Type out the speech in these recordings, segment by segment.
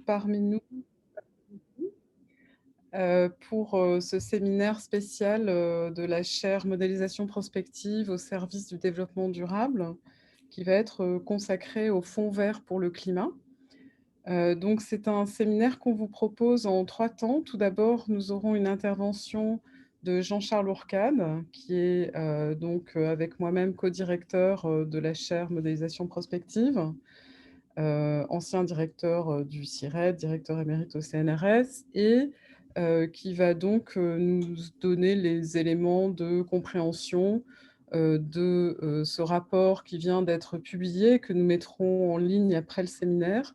parmi nous pour ce séminaire spécial de la chaire modélisation prospective au service du développement durable, qui va être consacré au Fonds vert pour le climat. Donc, c'est un séminaire qu'on vous propose en 3 temps. Tout d'abord, nous aurons une intervention de Jean-Charles Hourcade, qui est donc avec moi-même codirecteur de la chaire modélisation prospective, ancien directeur du CIRED, directeur émérite au CNRS, et qui va donc nous donner les éléments de compréhension de ce rapport qui vient d'être publié, que nous mettrons en ligne après le séminaire,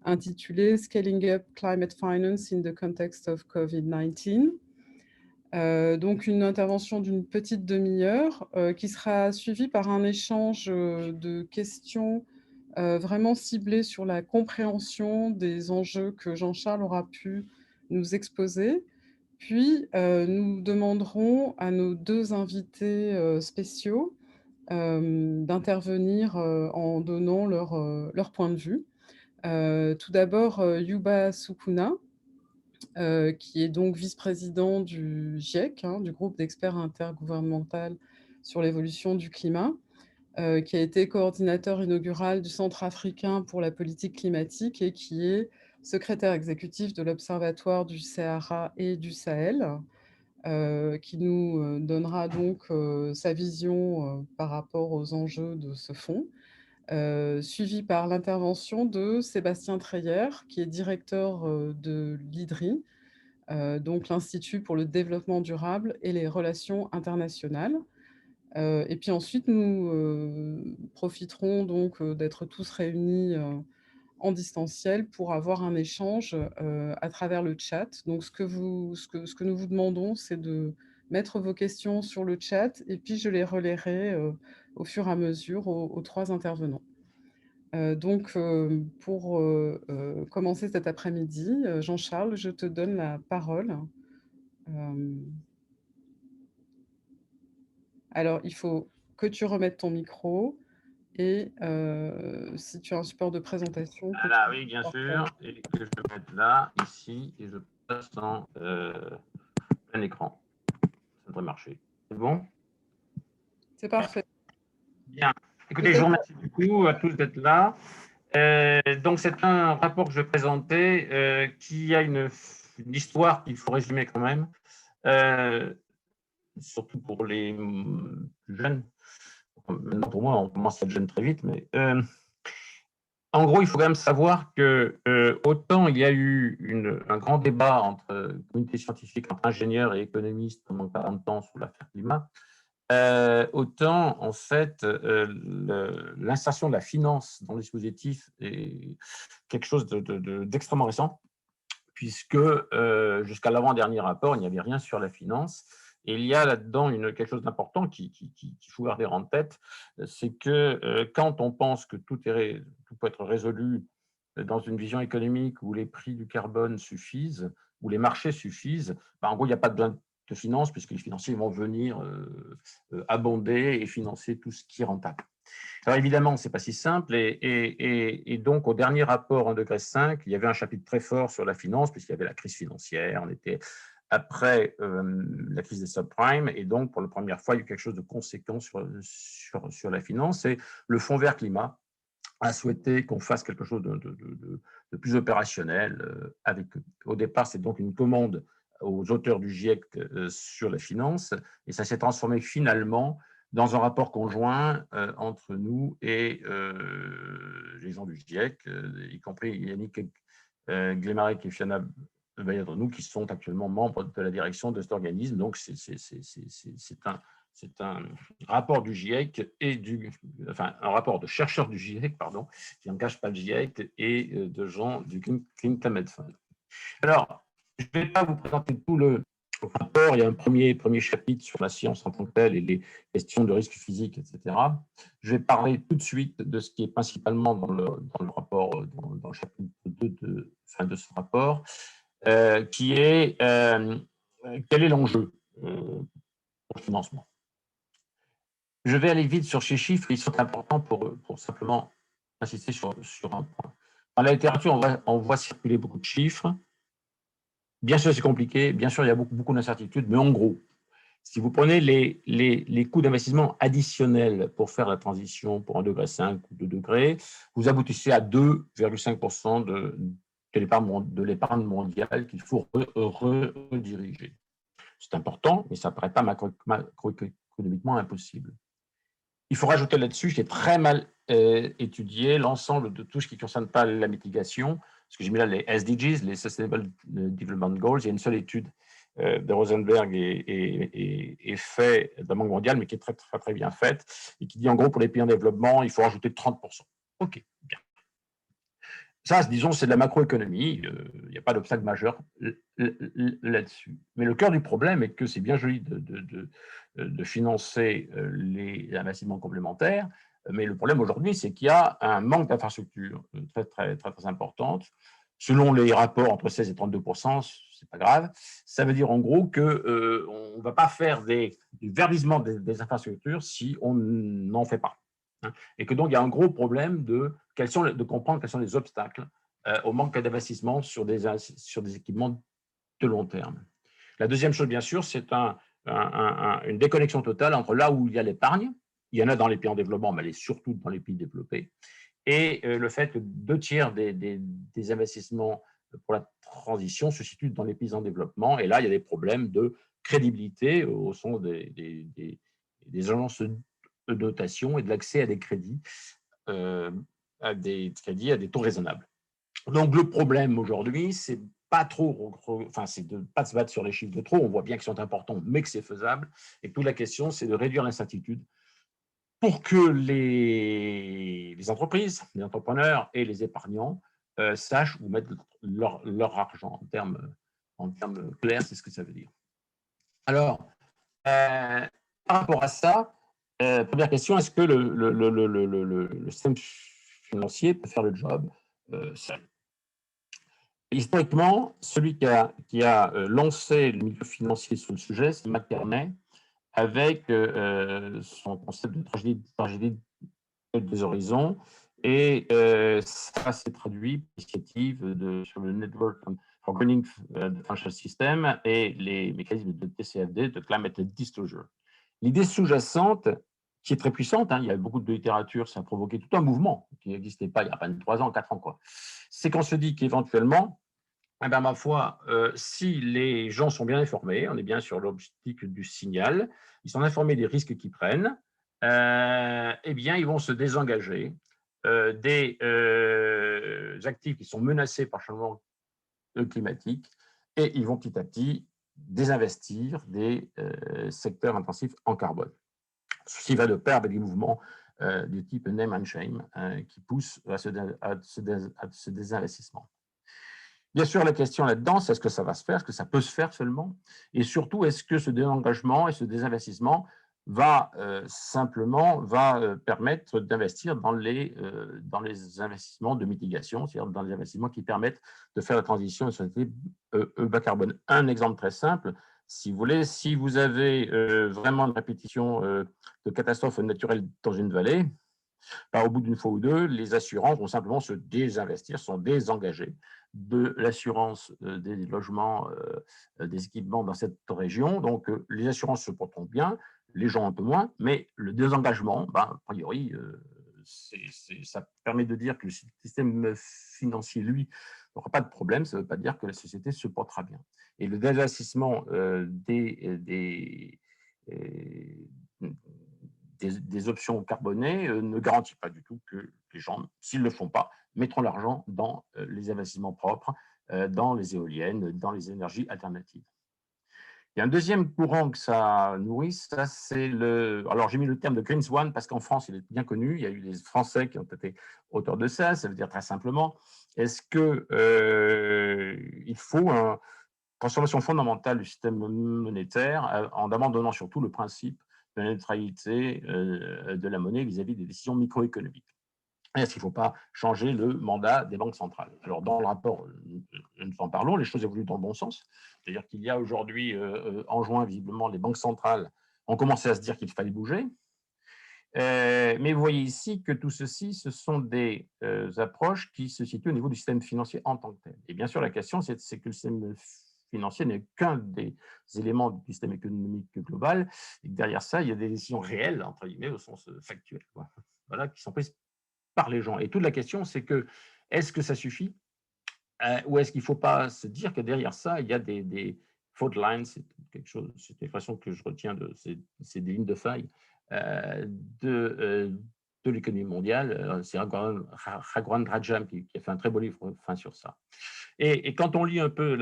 intitulé Scaling Up Climate Finance in the Context of COVID-19. Donc une intervention d'une petite demi-heure qui sera suivie par un échange de questions vraiment ciblées sur la compréhension des enjeux que Jean-Charles aura pu nous exposer. Puis, nous demanderons à nos 2 invités spéciaux d'intervenir en donnant leur point de vue. Tout d'abord, Yuba Sukuna, qui est donc vice-président du GIEC, hein, du groupe d'experts intergouvernemental sur l'évolution du climat, qui a été coordinateur inaugural du Centre africain pour la politique climatique et qui est secrétaire exécutif de l'Observatoire du Sahara et du Sahel, qui nous donnera donc sa vision par rapport aux enjeux de ce fonds. Suivi par l'intervention de Sébastien Treyer, qui est directeur de l'IDRI, donc l'Institut pour le développement durable et les relations internationales. Et puis ensuite, nous profiterons donc d'être tous réunis en distanciel pour avoir un échange à travers le chat. Donc, ce que nous vous demandons, c'est de mettre vos questions sur le chat et puis je les relayerai au fur et à mesure aux 3 intervenants. Donc, pour commencer cet après-midi, Jean-Charles, je te donne la parole. Alors, il faut que tu remettes ton micro et si tu as un support de présentation, que tu Voilà, oui, bien partages. sûr, et que je vais mettre là, ici, et je passe en plein écran. Ça devrait marcher. C'est bon? C'est parfait. Bien. Écoutez, je vous Peut-être. remercie beaucoup à tous d'être là. Donc, c'est un rapport que je vais présenter qui a une histoire qu'il faut résumer quand même, surtout pour les plus jeunes. Maintenant, pour moi, on commence à être jeune très vite, mais en gros, il faut quand même savoir que autant il y a eu un grand débat entre communauté scientifique, entre ingénieurs et économistes pendant 40 ans sur l'affaire climat, autant en fait l'insertion de la finance dans le dispositif est quelque chose d'extrêmement récent, puisque jusqu'à l'avant-dernier rapport, il n'y avait rien sur la finance. Et il y a là-dedans quelque chose d'important qu'il faut garder en tête, c'est que quand on pense que tout peut être résolu dans une vision économique où les prix du carbone suffisent, où les marchés suffisent, en gros, il n'y a pas besoin de finance, puisque les financiers vont venir abonder et financer tout ce qui est rentable. Alors évidemment, ce n'est pas si simple, et donc au dernier rapport 1,5 degré, il y avait un chapitre très fort sur la finance, puisqu'il y avait la crise financière, on était après la crise des subprimes, et donc pour la première fois, il y a eu quelque chose de conséquent sur la finance, et le Fonds vert climat a souhaité qu'on fasse quelque chose de plus opérationnel avec eux. Au départ, c'est donc une commande aux auteurs du GIEC sur la finance, et ça s'est transformé finalement dans un rapport conjoint entre nous et les gens du GIEC, y compris Yannick Glemarek et Fiona Bayadrenou, qui sont actuellement membres de la direction de cet organisme. Donc, c'est un rapport du GIEC enfin, un rapport de chercheurs du GIEC, pardon, qui n'engage pas le GIEC, et de gens du Clean Climate Fund. Alors, je ne vais pas vous présenter tout le rapport. Il y a un premier chapitre sur la science en tant que telle et les questions de risque physique, etc. Je vais parler tout de suite de ce qui est principalement dans le rapport, dans le chapitre 2 de ce rapport, qui est quel est l'enjeu pour le financement. Je vais aller vite sur ces chiffres, ils sont importants pour simplement insister sur un point. Dans la littérature, on voit circuler beaucoup de chiffres. Bien sûr, c'est compliqué. Bien sûr, il y a beaucoup d'incertitudes. Mais en gros, si vous prenez les coûts d'investissement additionnels pour faire la transition pour 1,5 degré ou 2 degrés, vous aboutissez à 2,5% de l'épargne mondiale qu'il faut rediriger. C'est important, mais ça ne paraît pas macroéconomiquement impossible. Il faut rajouter là-dessus, j'ai très mal étudié l'ensemble de tout ce qui ne concerne pas la mitigation, parce que j'ai mis là les SDGs, les Sustainable Development Goals. Il y a une seule étude de Rosenberg et fait de la Banque mondiale, mais qui est très bien faite, et qui dit en gros pour les pays en développement, il faut rajouter 30%. OK, bien. Ça, disons, c'est de la macroéconomie. Il n'y a pas d'obstacle majeur là-dessus. Mais le cœur du problème est que c'est bien joli de financer les investissements complémentaires, mais le problème aujourd'hui, c'est qu'il y a un manque d'infrastructures très importante. Selon les rapports, entre 16 et 32%, c'est pas grave. Ça veut dire en gros qu'on ne va pas faire du verdissement des infrastructures si on n'en fait pas. Et que donc il y a un gros problème de comprendre quels sont les obstacles au manque d'investissement sur des équipements de long terme. La deuxième chose, bien sûr, c'est une déconnexion totale entre là où il y a l'épargne, il y en a dans les pays en développement, mais elle est surtout dans les pays développés, et le fait que 2 tiers des investissements pour la transition se situent dans les pays en développement, et là, il y a des problèmes de crédibilité au sein des agences de dotation et de l'accès à des crédits, à des taux raisonnables. Donc, le problème aujourd'hui, c'est pas trop, enfin, c'est de ne pas se battre sur les chiffres de trop. On voit bien qu'ils sont importants, mais que c'est faisable. Et toute la question, c'est de réduire l'incertitude pour que les entreprises, les entrepreneurs et les épargnants sachent où mettre leur argent en termes clairs, c'est ce que ça veut dire. Alors, par rapport à ça, première question, est-ce que le système financier peut faire le job seul? Historiquement, celui qui a lancé le milieu financier sur le sujet, c'est McKerney, avec son concept de tragédie des horizons. Et ça s'est traduit par l'initiative sur le Network for Greening the Financial System et les mécanismes de TCFD, de Climate Disclosure. L'idée sous-jacente, qui est très puissante, il y a beaucoup de littérature, ça a provoqué tout un mouvement qui n'existait pas il y a pas 3 ans, 4 ans, quoi. C'est qu'on se dit qu'éventuellement, ma foi, si les gens sont bien informés, on est bien sur l'optique du signal, ils sont informés des risques qu'ils prennent, eh bien, ils vont se désengager des actifs qui sont menacés par le changement climatique et ils vont petit à petit désinvestir des secteurs intensifs en carbone. Ceci va de pair avec des mouvements du type name and shame qui poussent à ce désinvestissement. Bien sûr, la question là-dedans, c'est est-ce que ça va se faire, est-ce que ça peut se faire seulement, et surtout, est-ce que ce désengagement et ce désinvestissement va permettre d'investir dans les investissements de mitigation, c'est-à-dire dans les investissements qui permettent de faire la transition à une société bas carbone. Un exemple très simple, si vous voulez, si vous avez vraiment une répétition de catastrophes naturelles dans une vallée, au bout d'une fois ou deux, les assurances vont simplement se désinvestir, sont désengagées de l'assurance des logements, des équipements dans cette région. Donc, les assurances se porteront bien, les gens un peu moins, mais le désengagement, a priori, ça permet de dire que le système financier, lui, n'aura pas de problème. Ça ne veut pas dire que la société se portera bien. Et le désinvestissement des options carbonées ne garantit pas du tout que les gens, s'ils ne le font pas, mettront l'argent dans les investissements propres, dans les éoliennes, dans les énergies alternatives. Il y a un deuxième courant que ça nourrit, ça c'est alors j'ai mis le terme de Green Swan parce qu'en France il est bien connu, il y a eu des Français qui ont été auteurs de ça veut dire très simplement, est-ce que il faut une transformation fondamentale du système monétaire en abandonnant surtout le principe de la neutralité de la monnaie vis-à-vis des décisions microéconomiques. Est-ce qu'il ne faut pas changer le mandat des banques centrales? Alors, dans le rapport, nous en parlons, les choses évoluent dans le bon sens. C'est-à-dire qu'il y a aujourd'hui, en juin, visiblement, les banques centrales ont commencé à se dire qu'il fallait bouger. Mais vous voyez ici que tout ceci, ce sont des approches qui se situent au niveau du système financier en tant que tel. Et bien sûr, la question, c'est que le système financier n'est qu'un des éléments du système économique global, et que derrière ça, il y a des décisions réelles, entre guillemets, au sens factuel, quoi. Voilà, qui sont prises par les gens. Et toute la question, c'est que, est-ce que ça suffit ou est-ce qu'il ne faut pas se dire que derrière ça, il y a des fault lines, c'est quelque chose, c'est une expression que je retiens, c'est des lignes de faille de l'économie mondiale. C'est Raghuram Rajan qui a fait un très beau livre sur ça. Et quand on lit un peu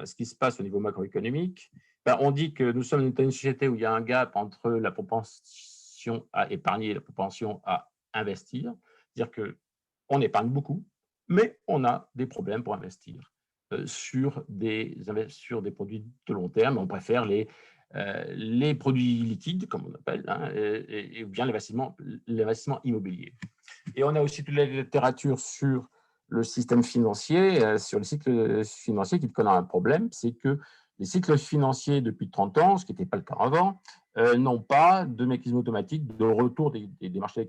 ce qui se passe au niveau macroéconomique, ben, on dit que nous sommes dans une société où il y a un gap entre la propension à épargner et la propension à investir. C'est-à-dire qu'on épargne beaucoup, mais on a des problèmes pour investir sur des produits de long terme. On préfère les produits liquides, comme on appelle, hein, et bien l'investissement immobilier. Et on a aussi toute la littérature sur le système financier, sur le cycle financier qui connaît un problème, c'est que les cycles financiers depuis 30 ans, ce qui n'était pas le cas avant, n'ont pas de mécanisme automatique de retour des marchés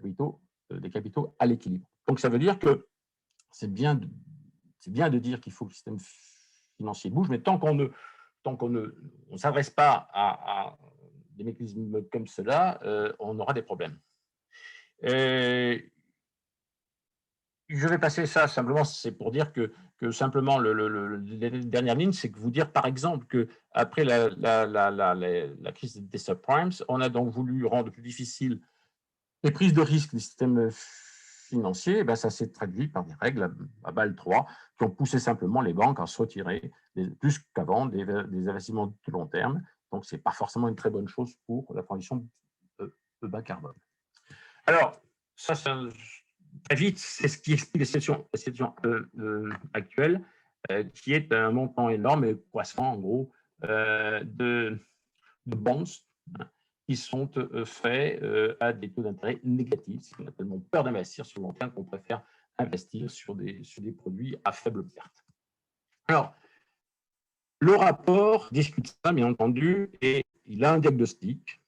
des capitaux à l'équilibre. Donc ça veut dire que c'est bien de dire qu'il faut que le système financier bouge, mais tant qu'on ne s'adresse pas à des mécanismes comme cela, on aura des problèmes. Je vais passer ça simplement, c'est pour dire que simplement la dernière ligne, c'est que vous dire par exemple qu'après la crise des subprimes, on a donc voulu rendre plus difficile les prises de risque du système financier. Ben ça s'est traduit par des règles à Bâle 3 qui ont poussé simplement les banques à se retirer plus qu'avant des investissements de long terme. Donc, ce n'est pas forcément une très bonne chose pour la transition bas carbone. Alors, ça, très vite, c'est ce qui explique la situation actuelle, qui est un montant énorme et croissant, en gros, de bonds qui sont faits à des taux d'intérêt négatifs. C'est qu'on a tellement peur d'investir sur le long terme qu'on préfère investir sur des produits à faible perte. Alors, le rapport discute ça, bien entendu, et il a un diagnostic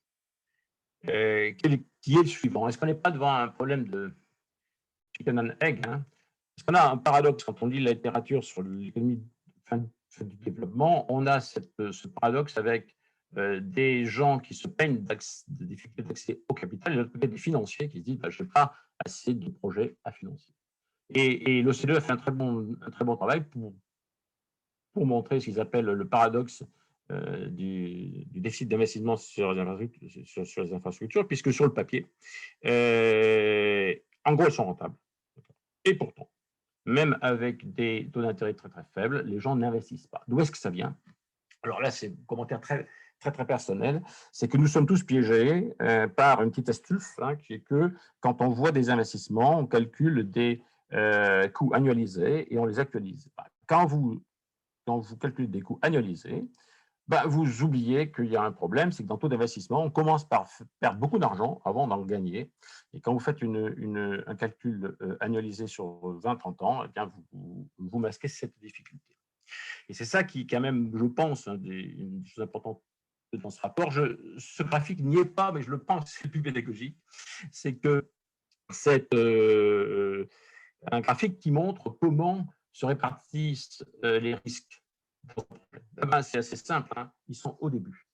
qui est le suivant. Est-ce qu'on n'est pas devant un problème de chicken and egg, hein? Parce qu'on a un paradoxe quand on lit la littérature sur l'économie du développement. On a ce paradoxe avec des gens qui se plaignent de difficultés d'accès au capital et de l'autre côté des financiers qui se disent je n'ai pas assez de projets à financer. Et l'OCDE a fait un très bon travail pour montrer ce qu'ils appellent le paradoxe du déficit d'investissement sur les infrastructures, puisque sur le papier, en gros, elles sont rentables. Et pourtant, même avec des taux d'intérêt très, très faibles, les gens n'investissent pas. D'où est-ce que ça vient? Alors là, c'est un commentaire très, très, très personnel. C'est que nous sommes tous piégés par une petite astuce, hein, qui est que quand on voit des investissements, on calcule des coûts annualisés et on les actualise. Quand vous calculez des coûts annualisés, vous oubliez qu'il y a un problème, c'est que dans le taux d'investissement, on commence par perdre beaucoup d'argent avant d'en gagner. Et quand vous faites un calcul annualisé sur 20-30 ans, eh bien, vous masquez cette difficulté. Et c'est ça qui, quand même, je pense, une des choses importantes dans ce rapport. Ce graphique n'y est pas, mais je le pense, c'est plus pédagogique. C'est que c'est un graphique qui montre comment se répartissent les risques. C'est assez simple, hein, ils sont au début.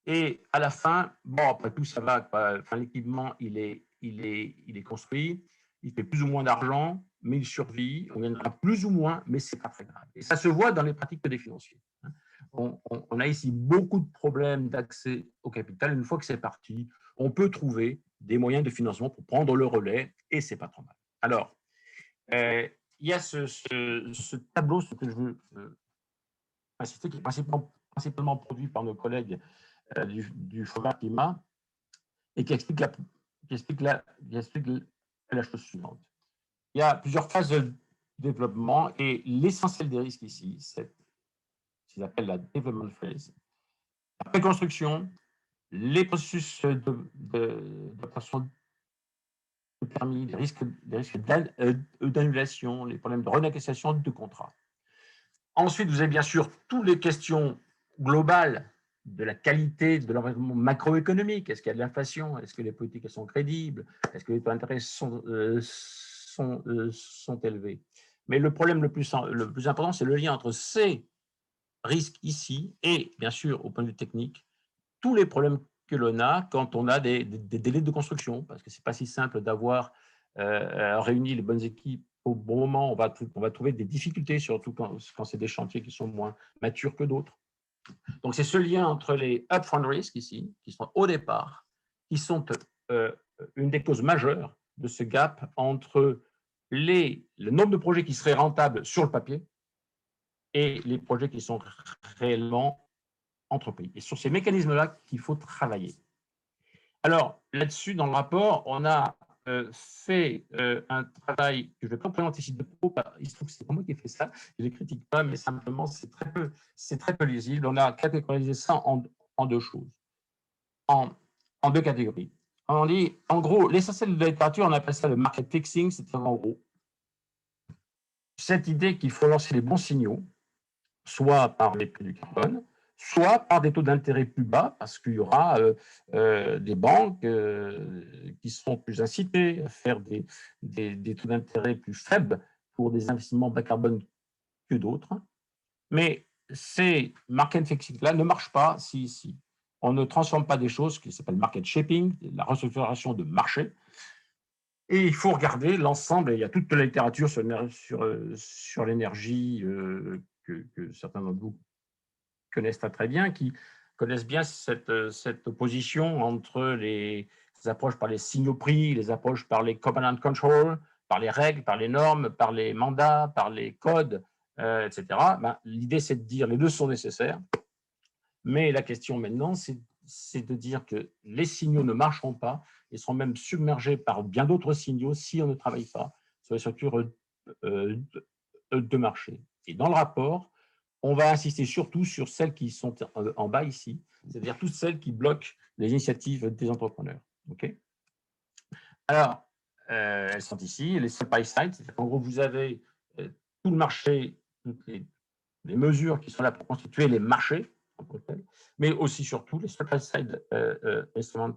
Et à la fin, après tout, ça va. Enfin, l'équipement, il est construit, il fait plus ou moins d'argent, mais il survit. On gagnera plus ou moins, mais ce n'est pas très grave. Et ça se voit dans les pratiques des financiers. On a ici beaucoup de problèmes d'accès au capital. Une fois que c'est parti, on peut trouver des moyens de financement pour prendre le relais, et ce n'est pas trop mal. Alors, il y a ce tableau, ce que je veux insister, qui est principalement produit par nos collègues du Fonds Climat, et qui explique la chose suivante. Il y a plusieurs phases de développement, et l'essentiel des risques ici, c'est ce qu'ils appellent la development phase. La préconstruction, les processus d'obtention de permis, les risques d'annulation, les problèmes de renégociation de contrats. Ensuite, vous avez bien sûr toutes les questions globales de la qualité de l'environnement macroéconomique. Est-ce qu'il y a de l'inflation? Est-ce que les politiques sont crédibles? Est-ce que les taux d'intérêt sont élevés? Mais le problème le plus important, c'est le lien entre ces risques ici et, bien sûr, au point de vue technique, tous les problèmes que l'on a quand on a des délais de construction, parce que ce n'est pas si simple d'avoir réuni les bonnes équipes au bon moment. On va trouver des difficultés, surtout quand c'est des chantiers qui sont moins matures que d'autres. Donc, c'est ce lien entre les upfront risks ici, qui sont au départ, qui sont une des causes majeures de ce gap entre le nombre de projets qui seraient rentables sur le papier et les projets qui sont réellement entrepris. Et sur ces mécanismes-là qu'il faut travailler. Alors, là-dessus, dans le rapport, on a fait un travail que je ne vais pas vous présenter ici de pro, il se trouve que c'est pas moi qui ai fait ça, je ne les critique pas, mais simplement, c'est très peu lisible. On a catégorisé ça en deux choses, en deux catégories. On dit, en gros, l'essentiel de la littérature, on appelle ça le market fixing, c'est-à-dire en gros, cette idée qu'il faut lancer les bons signaux, soit par les prix du carbone, soit par des taux d'intérêt plus bas, parce qu'il y aura des banques qui seront plus incitées à faire des taux d'intérêt plus faibles pour des investissements bas carbone que d'autres. Mais ces market fixing-là ne marchent pas si on ne transforme pas des choses qui s'appellent market shaping, la restructuration de marché. Et il faut regarder l'ensemble, et il y a toute la littérature sur l'énergie que certains d'entre vous connaissent très bien, qui connaissent bien cette opposition entre les approches par les signaux prix, les approches par les covenant control, par les règles, par les normes, par les mandats, par les codes, etc. Ben, l'idée, c'est de dire les deux sont nécessaires, mais la question maintenant, c'est de dire que les signaux ne marcheront pas et seront même submergés par bien d'autres signaux si on ne travaille pas sur les structures de marché. Et dans le rapport, on va insister surtout sur celles qui sont en bas ici, c'est-à-dire toutes celles qui bloquent les initiatives des entrepreneurs. Okay. Alors, elles sont ici, les supply side, c'est-à-dire qu'en gros, vous avez tout le marché, toutes les mesures qui sont là pour constituer les marchés, mais aussi surtout les supply side instruments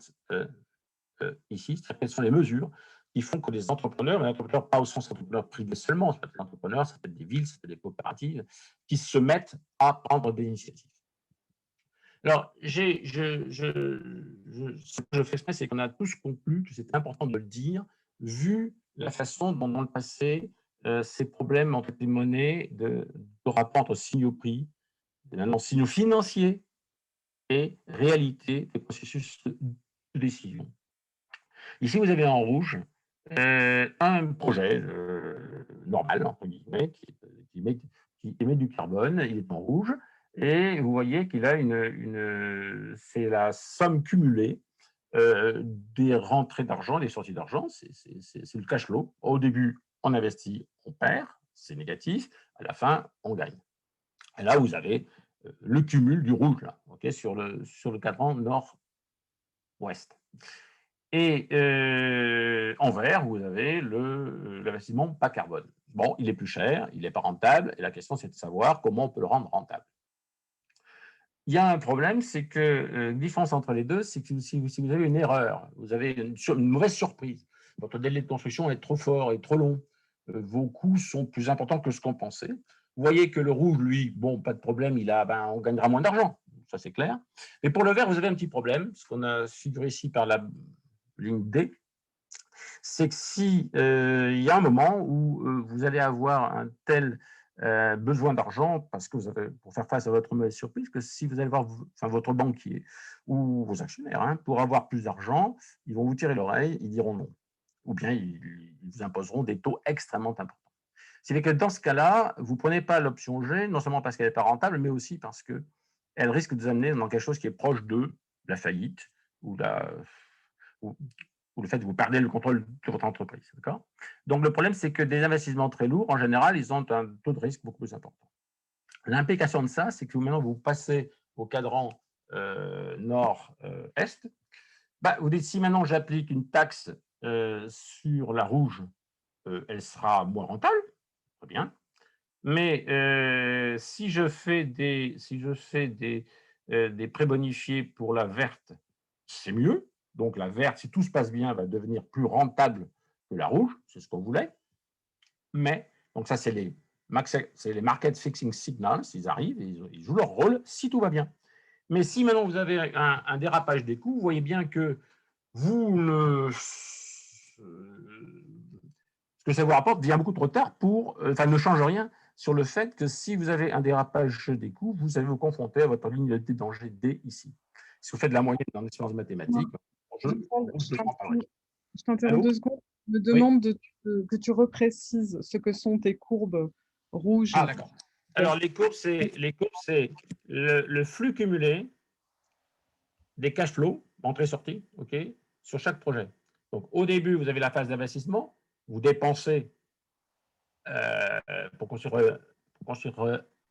ici, c'est-à-dire quelles sont les mesures qui font que les entrepreneurs, mais entrepreneurs pas au sens entrepreneur privé seulement, ça peut être des entrepreneurs, ça peut être des villes, ça peut être des coopératives, qui se mettent à prendre des initiatives. Alors, ce que je fais exprès, c'est qu'on a tous conclu que c'était important de le dire, vu la façon dont, dans le passé, ces problèmes entre les monnaies de rapport entre signaux prix, maintenant signaux financiers et réalité des processus de décision. Ici, vous avez en rouge un projet normal, entre guillemets, qui émet du carbone, il est en rouge, et vous voyez qu'il a c'est la somme cumulée des rentrées d'argent, des sorties d'argent, c'est le cash flow. Au début, on investit, on perd, c'est négatif, à la fin, on gagne. Et là, vous avez le cumul du rouge, là, okay, sur le cadran nord-ouest. Et en vert, vous avez l'investissement bas carbone. Bon, il est plus cher, il n'est pas rentable, et la question, c'est de savoir comment on peut le rendre rentable. Il y a un problème, c'est que la différence entre les deux, c'est que si vous avez une erreur, vous avez une mauvaise surprise, votre délai de construction est trop fort et trop long, vos coûts sont plus importants que ce qu'on pensait. Vous voyez que le rouge, lui, bon, pas de problème, on gagnera moins d'argent, ça c'est clair. Mais pour le vert, vous avez un petit problème, ce qu'on a figuré ici par la ligne D, c'est que si il y a un moment où vous allez avoir un tel besoin d'argent parce que pour faire face à votre mauvaise surprise, que si vous allez voir votre banquier ou vos actionnaires, pour avoir plus d'argent, ils vont vous tirer l'oreille, ils diront non. Ou bien ils vous imposeront des taux extrêmement importants. C'est que dans ce cas-là, vous ne prenez pas l'option G, non seulement parce qu'elle n'est pas rentable, mais aussi parce qu'elle risque de vous amener dans quelque chose qui est proche de la faillite ou le fait que vous perdez le contrôle de votre entreprise. Donc, le problème, c'est que des investissements très lourds, en général, ils ont un taux de risque beaucoup plus important. L'implication de ça, c'est que maintenant, vous passez au cadran nord-est. Vous dites, si maintenant j'applique une taxe sur la rouge, elle sera moins rentable, très bien. Mais si je fais des des prébonifiés pour la verte, c'est mieux. Donc la verte, si tout se passe bien, va devenir plus rentable que la rouge, c'est ce qu'on voulait. Mais, donc ça, c'est les market fixing signals, ils arrivent, ils jouent leur rôle si tout va bien. Mais si maintenant vous avez un dérapage des coûts, vous voyez bien que vous ne, ce que ça vous rapporte vient beaucoup trop tard ne change rien sur le fait que si vous avez un dérapage des coûts, vous allez vous confronter à votre ligne de danger D ici. Si vous faites de la moyenne dans les sciences mathématiques, je n'en parlerai. Je t'interromps Allô? 2 secondes. Je me Oui. demande que tu reprécises ce que sont tes courbes rouges. Ah, d'accord. Alors, les courbes, c'est le flux cumulé des cash flows, entrée-sortie, OK, sur chaque projet. Donc, au début, vous avez la phase d'investissement, vous dépensez pour construire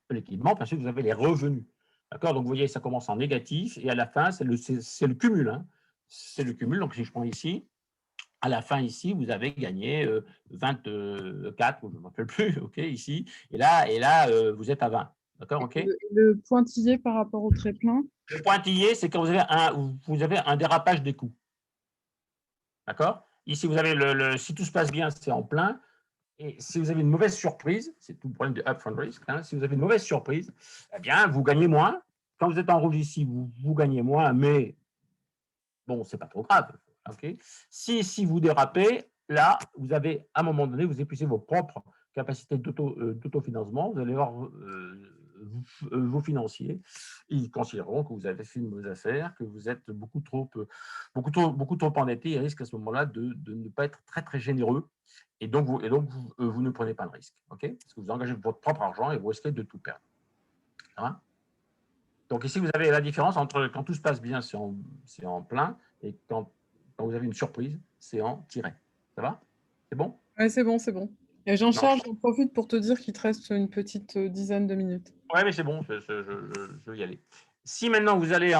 l'équipement, puis ensuite, vous avez les revenus. D'accord? Donc, vous voyez, ça commence en négatif, et à la fin, c'est le cumul. Hein. C'est le cumul. Donc, si je prends ici, à la fin, ici, vous avez gagné 24, je ne me rappelle plus, OK, ici, et là vous êtes à 20. D'accord, OK? Le pointillé par rapport au trait plein. Le pointillé, c'est quand vous avez un dérapage des coûts. D'accord? Ici, vous avez si tout se passe bien, c'est en plein. Et si vous avez une mauvaise surprise, c'est tout le problème de upfront risk, hein, si vous avez une mauvaise surprise, eh bien, vous gagnez moins. Quand vous êtes en rouge ici, vous gagnez moins, mais bon, c'est pas trop grave. Okay, si vous dérapez, là, vous avez, à un moment donné, vous épuisez vos propres capacités d'autofinancement, vous allez voir vos financiers, ils considéreront que vous avez fait une mauvaise affaire, que vous êtes beaucoup trop endetté, et risquent à ce moment-là de ne pas être très, très généreux. Et donc, vous ne prenez pas le risque. Okay, parce que vous engagez votre propre argent et vous risquez de tout perdre. Hein? Donc ici, vous avez la différence entre quand tout se passe bien, c'est en plein, et quand vous avez une surprise, c'est en tiré. Ça va? C'est bon? Oui, c'est bon, c'est bon. Et Jean-Charles, j'en profite pour te dire qu'il te reste une petite dizaine de minutes. Oui, mais c'est bon, je vais y aller. Si maintenant vous allez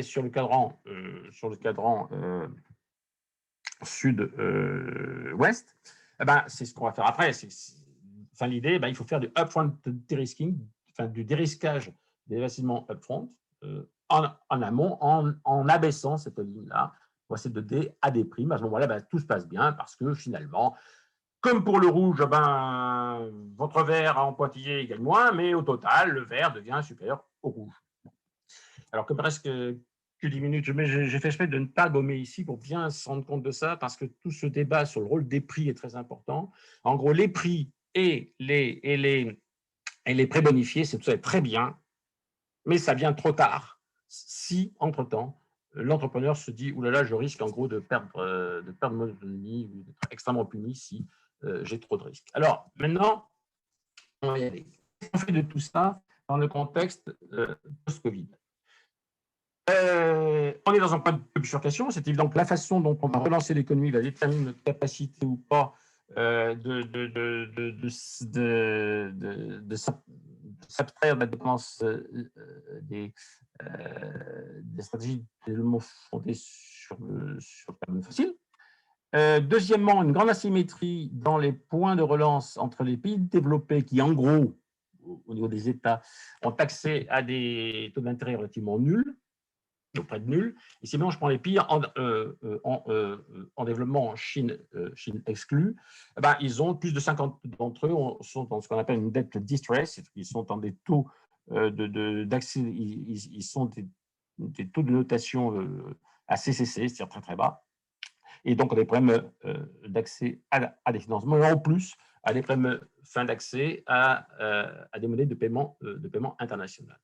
sur le cadran, sud-ouest, eh ben, c'est ce qu'on va faire après. L'idée, il faut faire du upfront de-risking, du dérisquage des investissements upfront en amont, en abaissant cette ligne-là, pour essayer de D à des primes. À ce moment-là, tout se passe bien parce que finalement, comme pour le rouge, votre vert en pointillé gagne moins, mais au total, le vert devient supérieur au rouge. Alors que presque que 10 minutes, j'ai fait exprès de ne pas gommer ici pour bien se rendre compte de ça, parce que tout ce débat sur le rôle des prix est très important. En gros, les prix et les prébonifiés, c'est tout ça très bien, mais ça vient trop tard si, entre-temps, l'entrepreneur se dit « oulala, je risque en gros de perdre mon autonomie ou d'être extrêmement puni si j'ai trop de risques ». Alors, maintenant, on va y aller. Qu'est-ce qu'on fait de tout ça dans le contexte post-Covid ? On est dans un point de bifurcation. C'est évident que la façon dont on va relancer l'économie va déterminer notre capacité ou pas de s'abstraire de la dépense des stratégies de développement fondées sur le carbone fossile. Deuxièmement, une grande asymétrie dans les points de relance entre les pays développés qui, en gros, au niveau des États, ont accès à des taux d'intérêt relativement nuls, auprès de nul. Et si maintenant je prends les pays en développement, Chine exclue, ils ont plus de 50 d'entre eux sont dans ce qu'on appelle une dette distress, ils sont dans des taux d'accès, ils sont des taux de notation à CCC, c'est-à-dire très très bas, et donc on a des problèmes d'accès à des financements, et en plus à des problèmes d'accès à des monnaies de paiement internationales.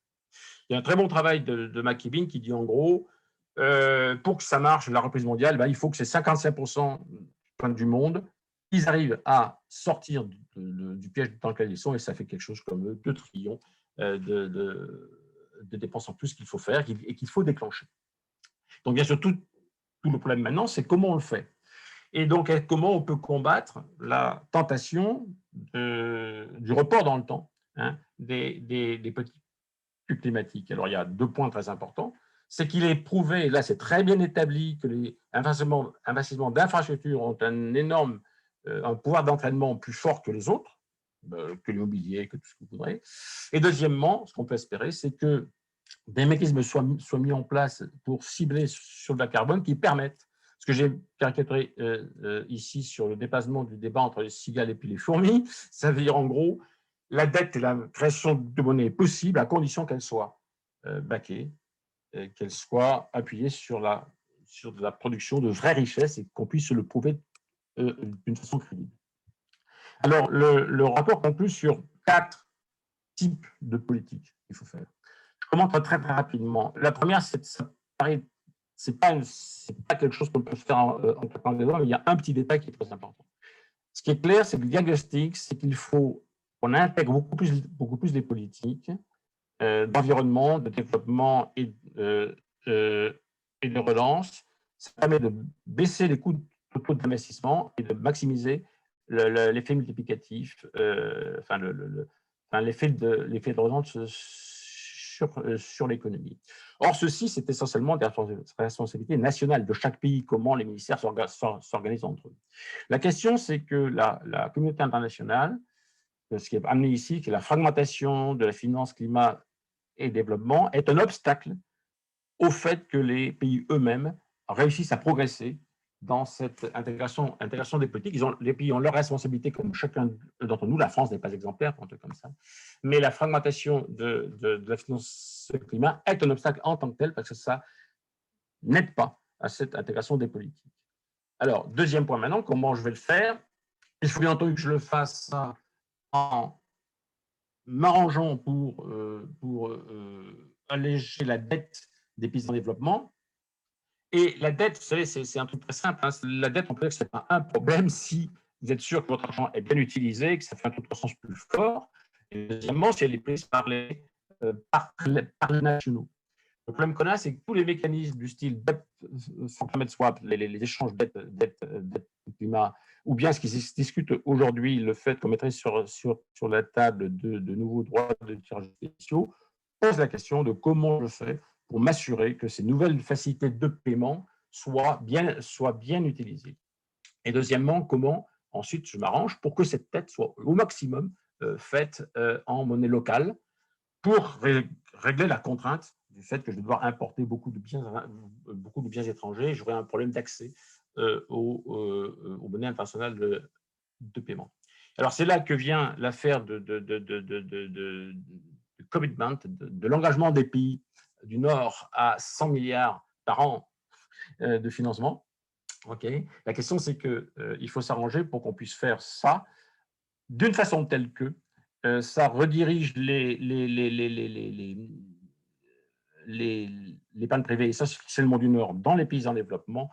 Il y a un très bon travail de McKibben qui dit en gros, pour que ça marche, la reprise mondiale, il faut que ces 55% du monde, ils arrivent à sortir du piège dans lequel ils sont, et ça fait quelque chose comme 2 trillions de dépenses en plus qu'il faut faire et qu'il faut déclencher. Donc bien sûr, tout le problème maintenant, c'est comment on le fait. Et donc, comment on peut combattre la tentation du report dans le temps des petits climatique. Alors, il y a 2 points très importants. C'est qu'il est prouvé, et là c'est très bien établi, que les investissements d'infrastructures ont un pouvoir d'entraînement plus fort que les autres. que l'immobilier, que tout ce que vous voudrez. Et deuxièmement, ce qu'on peut espérer, c'est que des mécanismes soient mis en place pour cibler sur la carbone qui permettent, ce que j'ai caricaturé ici sur le dépassement du débat entre les cigales et puis les fourmis, ça veut dire en gros, la dette et la création de monnaie est possible à condition qu'elle soit backée, qu'elle soit appuyée sur de la production de vraies richesses et qu'on puisse le prouver d'une façon crédible. Alors, le rapport conclut sur 4 types de politiques qu'il faut faire. Je commence très, très rapidement. La première, c'est pas quelque chose qu'on peut faire en claquant des doigts, mais il y a un petit détail qui est très important. Ce qui est clair, c'est que le diagnostic, c'est qu'il faut qu'on intègre beaucoup plus les politiques d'environnement, de développement et de relance. Ça permet de baisser les coûts totaux d'investissement et de maximiser l'effet multiplicatif, l'effet de relance sur l'économie. Or, ceci, c'est essentiellement des responsabilités nationales de chaque pays, comment les ministères s'organisent entre eux. La question, c'est que la communauté internationale, ce qui est amené ici, qui est la fragmentation de la finance, climat et développement, est un obstacle au fait que les pays eux-mêmes réussissent à progresser dans cette intégration des politiques. Les pays ont leurs responsabilités, comme chacun d'entre nous. La France n'est pas exemplaire, un truc comme ça. Mais la fragmentation de la finance climat est un obstacle en tant que tel, parce que ça n'aide pas à cette intégration des politiques. Alors, deuxième point maintenant, comment je vais le faire? Il faut bien entendu que je le fasse en m'arrangeant pour alléger la dette des pays en développement. Et la dette, vous savez, c'est un truc très simple. Hein. La dette, on peut dire que ce n'est pas un problème si vous êtes sûr que votre argent est bien utilisé, que ça fait un taux de croissance plus fort. Et deuxièmement, si elle est prise par les nationaux. Le problème qu'on a, c'est que tous les mécanismes du style dette, swap, les échanges dette climat, ou bien ce qui se discute aujourd'hui, le fait qu'on mettrait sur la table de nouveaux droits de tirage spéciaux, pose la question de comment je fais pour m'assurer que ces nouvelles facilités de paiement soient bien utilisées. Et deuxièmement, comment ensuite je m'arrange pour que cette dette soit au maximum faite en monnaie locale pour régler la contrainte du fait que je vais devoir importer beaucoup de biens étrangers. J'aurai un problème d'accès aux monnaies internationales de paiement. Alors, c'est là que vient l'affaire de commitment, de l'engagement des pays du Nord à 100 milliards par an de financement. Okay. La question, c'est qu'il faut s'arranger pour qu'on puisse faire ça d'une façon telle que ça redirige l'épargne privée, essentiellement du Nord, dans les pays en développement,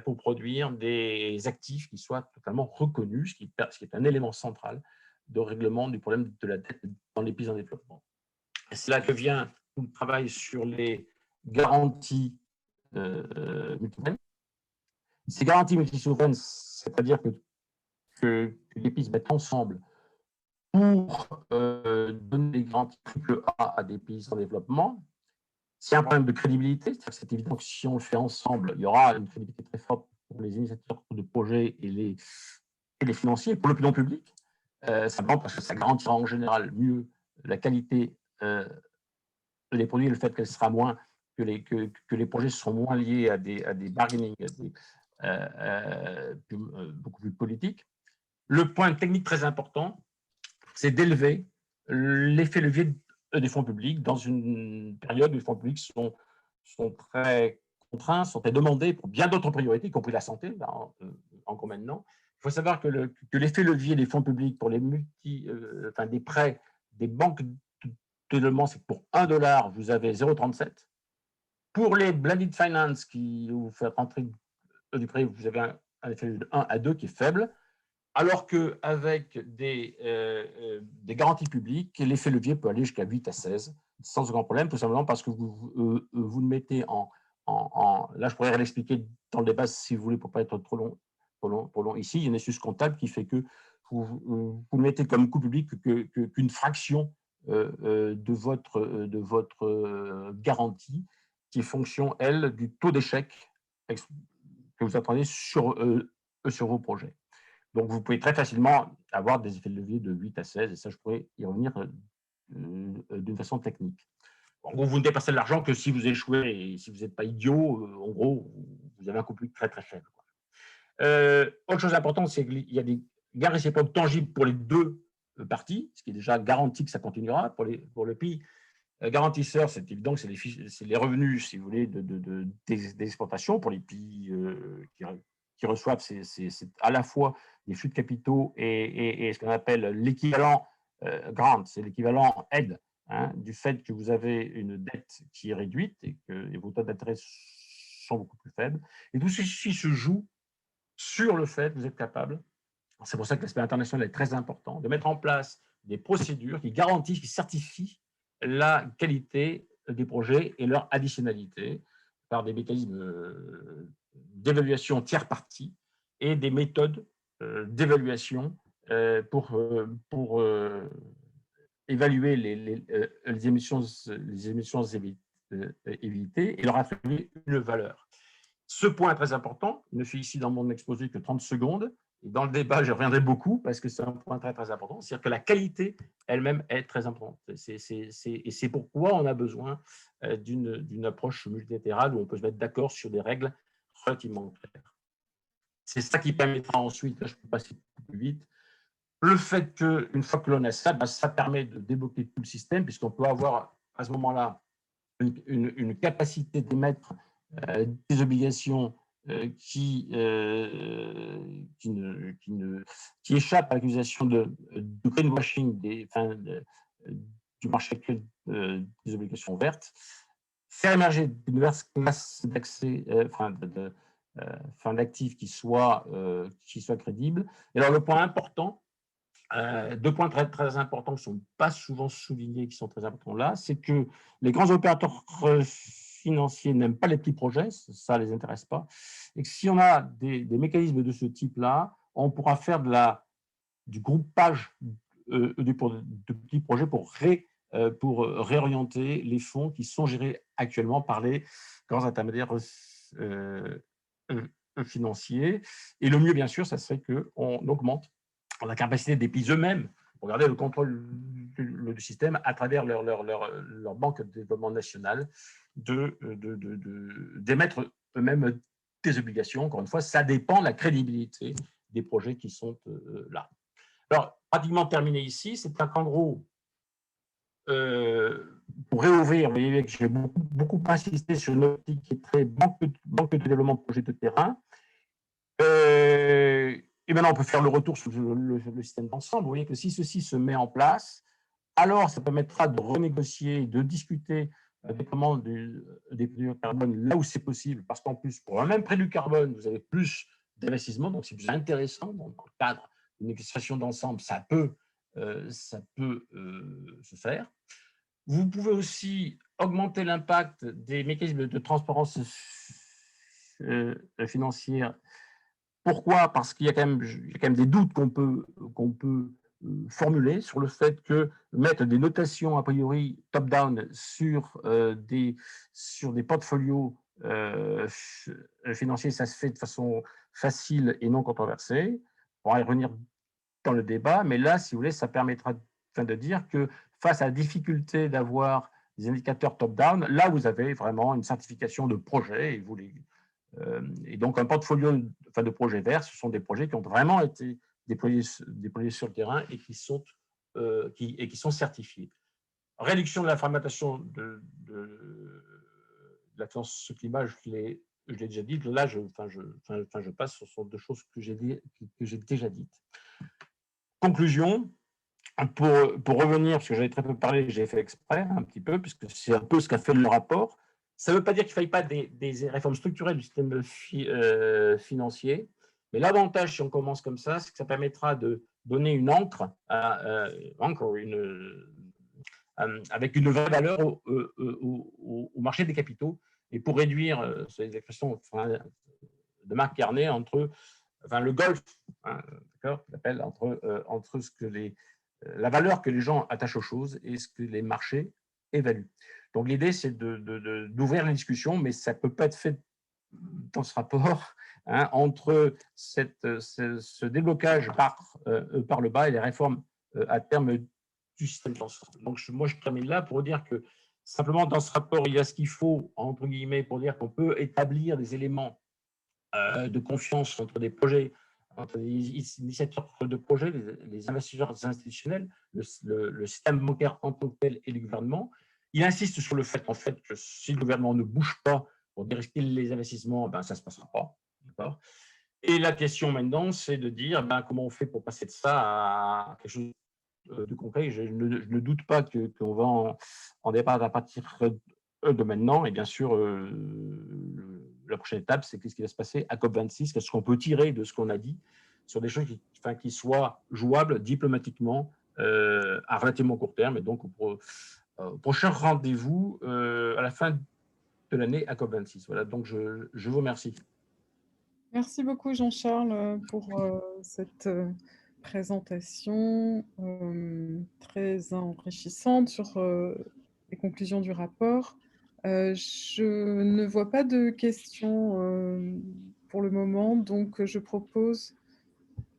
pour produire des actifs qui soient totalement reconnus, ce qui est un élément central de règlement du problème de la dette dans les pays en développement. C'est là que vient tout le travail sur les garanties multisouveraines. Ces garanties multisouveraines, c'est-à-dire que les pays se mettent ensemble pour donner des garanties AAA à des pays en développement. C'est un problème de crédibilité, c'est évident que si on le fait ensemble, il y aura une crédibilité très forte pour les initiateurs de projets et les financiers, pour l'opinion publique, simplement parce que ça garantira en général mieux la qualité des produits, le fait qu'elle sera moins, que les projets seront moins liés à des bargaining, beaucoup plus politiques. Le point technique très important, c'est d'élever l'effet levier des fonds publics dans une période où les fonds publics sont très contraints, sont très demandés pour bien d'autres priorités, y compris la santé, encore maintenant. Il faut savoir que l'effet levier des fonds publics pour des prêts des banques de développement, c'est que pour $1, vous avez 0,37. Pour les blended finance qui vous faites rentrer du prêt, vous avez un effet de 1 à 2 qui est faible. Alors qu'avec des garanties publiques, l'effet levier peut aller jusqu'à 8 à 16, sans aucun problème, tout simplement parce que vous le mettez là, je pourrais l'expliquer dans le débat si vous voulez, pour ne pas être trop long ici. Il y a une astuce comptable qui fait que vous le mettez comme coût public qu'une fraction de votre garantie, qui est fonction, elle, du taux d'échec que vous attendez sur vos projets. Donc, vous pouvez très facilement avoir des effets de levier de 8 à 16, et ça, je pourrais y revenir d'une façon technique. En gros, vous ne dépassez l'argent que si vous échouez, et si vous n'êtes pas idiot, en gros, vous avez un coût public très, très faible. Autre chose importante, c'est qu'il y a des gains réciproques tangibles pour les deux parties, ce qui est déjà garanti que ça continuera. Pour le pays garantisseur, c'est évident que c'est les revenus, si vous voulez, des exportations. Pour les pays qui reçoivent, c'est à la fois des flux de capitaux et ce qu'on appelle l'équivalent grant, c'est l'équivalent aide, hein, du fait que vous avez une dette qui est réduite et que vos taux d'intérêt sont beaucoup plus faibles. Et tout ceci se joue sur le fait que vous êtes capable, c'est pour ça que l'aspect international est très important, de mettre en place des procédures qui garantissent, qui certifient la qualité des projets et leur additionnalité par des mécanismes d'évaluation tiers parties et des méthodes d'évaluation pour évaluer les émissions évitées et leur attribuer une valeur. Ce point est très important. Il ne fait ici dans mon exposé que 30 secondes. Et dans le débat, je reviendrai beaucoup parce que c'est un point très, très important. C'est-à-dire que la qualité elle-même est très importante. Et c'est pourquoi on a besoin d'une approche multilatérale où on peut se mettre d'accord sur des règles relativement claires. C'est ça qui permettra ensuite, là je peux passer plus vite, le fait qu'une fois que l'on a ça, ça permet de débloquer tout le système puisqu'on peut avoir à ce moment-là une capacité d'émettre des obligations qui échappent à l'accusation de greenwashing du marché actuel des obligations vertes, faire émerger de nouvelles classes d'accès, d'actifs qui soient crédibles. Et alors, le point important, deux points très, très importants qui ne sont pas souvent soulignés, qui sont très importants là, c'est que les grands opérateurs financiers n'aiment pas les petits projets, ça ne les intéresse pas, et que si on a des mécanismes de ce type-là, on pourra faire du groupage de petits projets pour réorienter les fonds qui sont gérés actuellement par les grands intermédiaires financiers. Et le mieux, bien sûr, ça serait qu'on augmente la capacité des pays eux-mêmes pour garder le contrôle du système à travers leur banque de développement national d'émettre eux-mêmes des obligations. Encore une fois, ça dépend de la crédibilité des projets qui sont là. Alors, pratiquement terminé ici, c'est qu'en gros, pour réouvrir, vous voyez que j'ai beaucoup insisté sur une optique qui est très banque de développement de projets de terrain. Et maintenant, on peut faire le retour sur le système d'ensemble. Vous voyez que si ceci se met en place, alors ça permettra de renégocier, de discuter des commandes des prix du carbone là où c'est possible, parce qu'en plus, pour un même prix du carbone, vous avez plus d'investissement, donc c'est plus intéressant. Dans le cadre d'une négociation d'ensemble, ça peut se faire. Vous pouvez aussi augmenter l'impact des mécanismes de transparence financière. Pourquoi? Parce qu'il y a quand même des doutes qu'on peut formuler sur le fait que mettre des notations a priori top-down sur des portfolios financiers, ça se fait de façon facile et non controversée. On va y revenir dans le débat, mais là, si vous voulez, ça permettra de dire que face à la difficulté d'avoir des indicateurs top-down, là, vous avez vraiment une certification de projet et donc un portfolio de projets verts, ce sont des projets qui ont vraiment été déployés sur le terrain et qui sont certifiés. Réduction de la fragmentation de la finance climat, je l'ai déjà dit. Là, je passe, ce sont deux choses que j'ai déjà dites. Conclusion, pour revenir, parce que j'avais très peu parlé, j'ai fait exprès un petit peu, puisque c'est un peu ce qu'a fait le rapport. Ça ne veut pas dire qu'il ne faille pas des réformes structurelles du système financier, mais l'avantage, si on commence comme ça, c'est que ça permettra de donner une encre, avec une vraie valeur au marché des capitaux, et pour réduire, c'est l'expression de Marc Carnet, le golf, hein, entre ce que la valeur que les gens attachent aux choses et ce que les marchés évaluent. Donc l'idée, c'est d'ouvrir la discussion, mais ça ne peut pas être fait dans ce rapport, hein, entre ce déblocage par le bas et les réformes à terme du système de transport. Donc, moi, je termine là pour dire que simplement, dans ce rapport, il y a ce qu'il faut, entre guillemets, pour dire qu'on peut établir des éléments de confiance entre des projets, entre les initiateurs de projets, les investisseurs institutionnels, le système bancaire en tant que tel et le gouvernement. Il insiste sur le fait, en fait, que si le gouvernement ne bouge pas pour diriger les investissements, ben, ça ne se passera pas. Et la question maintenant, c'est de dire ben, comment on fait pour passer de ça à quelque chose de concret. Je ne doute pas qu'on va en débattre à partir de maintenant. Et bien sûr, la prochaine étape, c'est qu'est-ce qui va se passer à COP26, qu'est-ce qu'on peut tirer de ce qu'on a dit sur des choses qui soient jouables diplomatiquement à relativement court terme. Et donc, au prochain rendez-vous à la fin de l'année à COP26. Voilà, donc je vous remercie. Merci beaucoup Jean-Charles pour cette présentation très enrichissante sur les conclusions du rapport. Je ne vois pas de questions pour le moment, donc je propose,